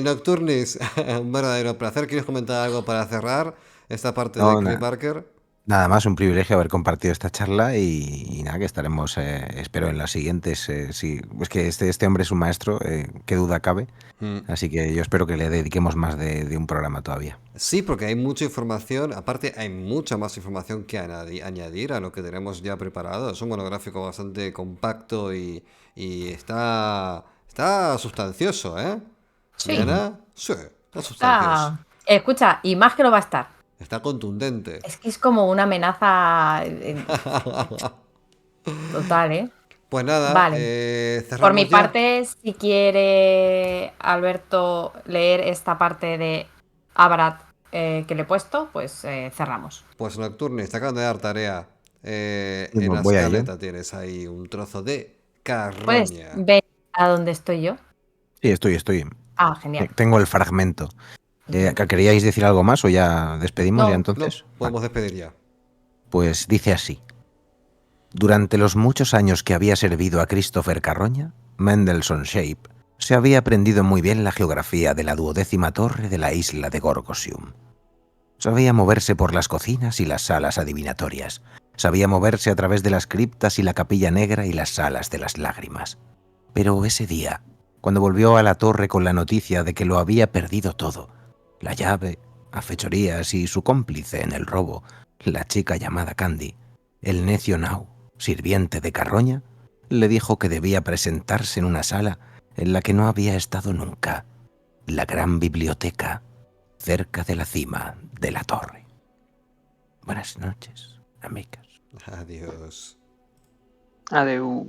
Nocturnis, un verdadero placer. ¿Quieres comentar algo para cerrar esta parte de No, Clive Barker? nada más, un privilegio haber compartido esta charla y nada, que estaremos, espero, en las siguientes. Sí, es que este hombre es un maestro, qué duda cabe. Mm. Así que yo espero que le dediquemos más de un programa todavía. Sí, porque hay mucha información. Aparte, hay mucha más información que añadir a lo que tenemos ya preparado. Es un monográfico bastante compacto y está sustancioso, ¿eh? Sí, Diana, sí, está sustancioso. escucha, y más que lo va a estar. Está contundente. Es que es como una amenaza total, ¿eh? Pues nada, Vale. Por mi cerramos ya. parte, si quiere Alberto leer esta parte de Abarat que le he puesto, pues cerramos. Pues Nocturnis, te acaban de dar tarea. En Bueno, la voy a ello. escaleta tienes ahí un trozo de ¿Puedes carroña. ver a dónde estoy yo? Sí, estoy. Ah, genial. Tengo el fragmento. ¿Queríais decir algo más o ya despedimos ya No. No, entonces? podemos despedir ya. Pues dice así. Durante los muchos años que había servido a Christopher Carroña, Mendelssohn Shape se había aprendido muy bien la geografía de la 12ª torre de la isla de Gorgosium. Sabía moverse por las cocinas y las salas adivinatorias. Sabía moverse a través de las criptas y la capilla negra y las salas de las lágrimas. Pero ese día, cuando volvió a la torre con la noticia de que lo había perdido todo, la llave, las fechorías y su cómplice en el robo, la chica llamada Candy, el necio Nau, sirviente de Carroña, le dijo que debía presentarse en una sala en la que no había estado nunca, la gran biblioteca, cerca de la cima de la torre. Buenas noches, amigas. Adiós. Adeu.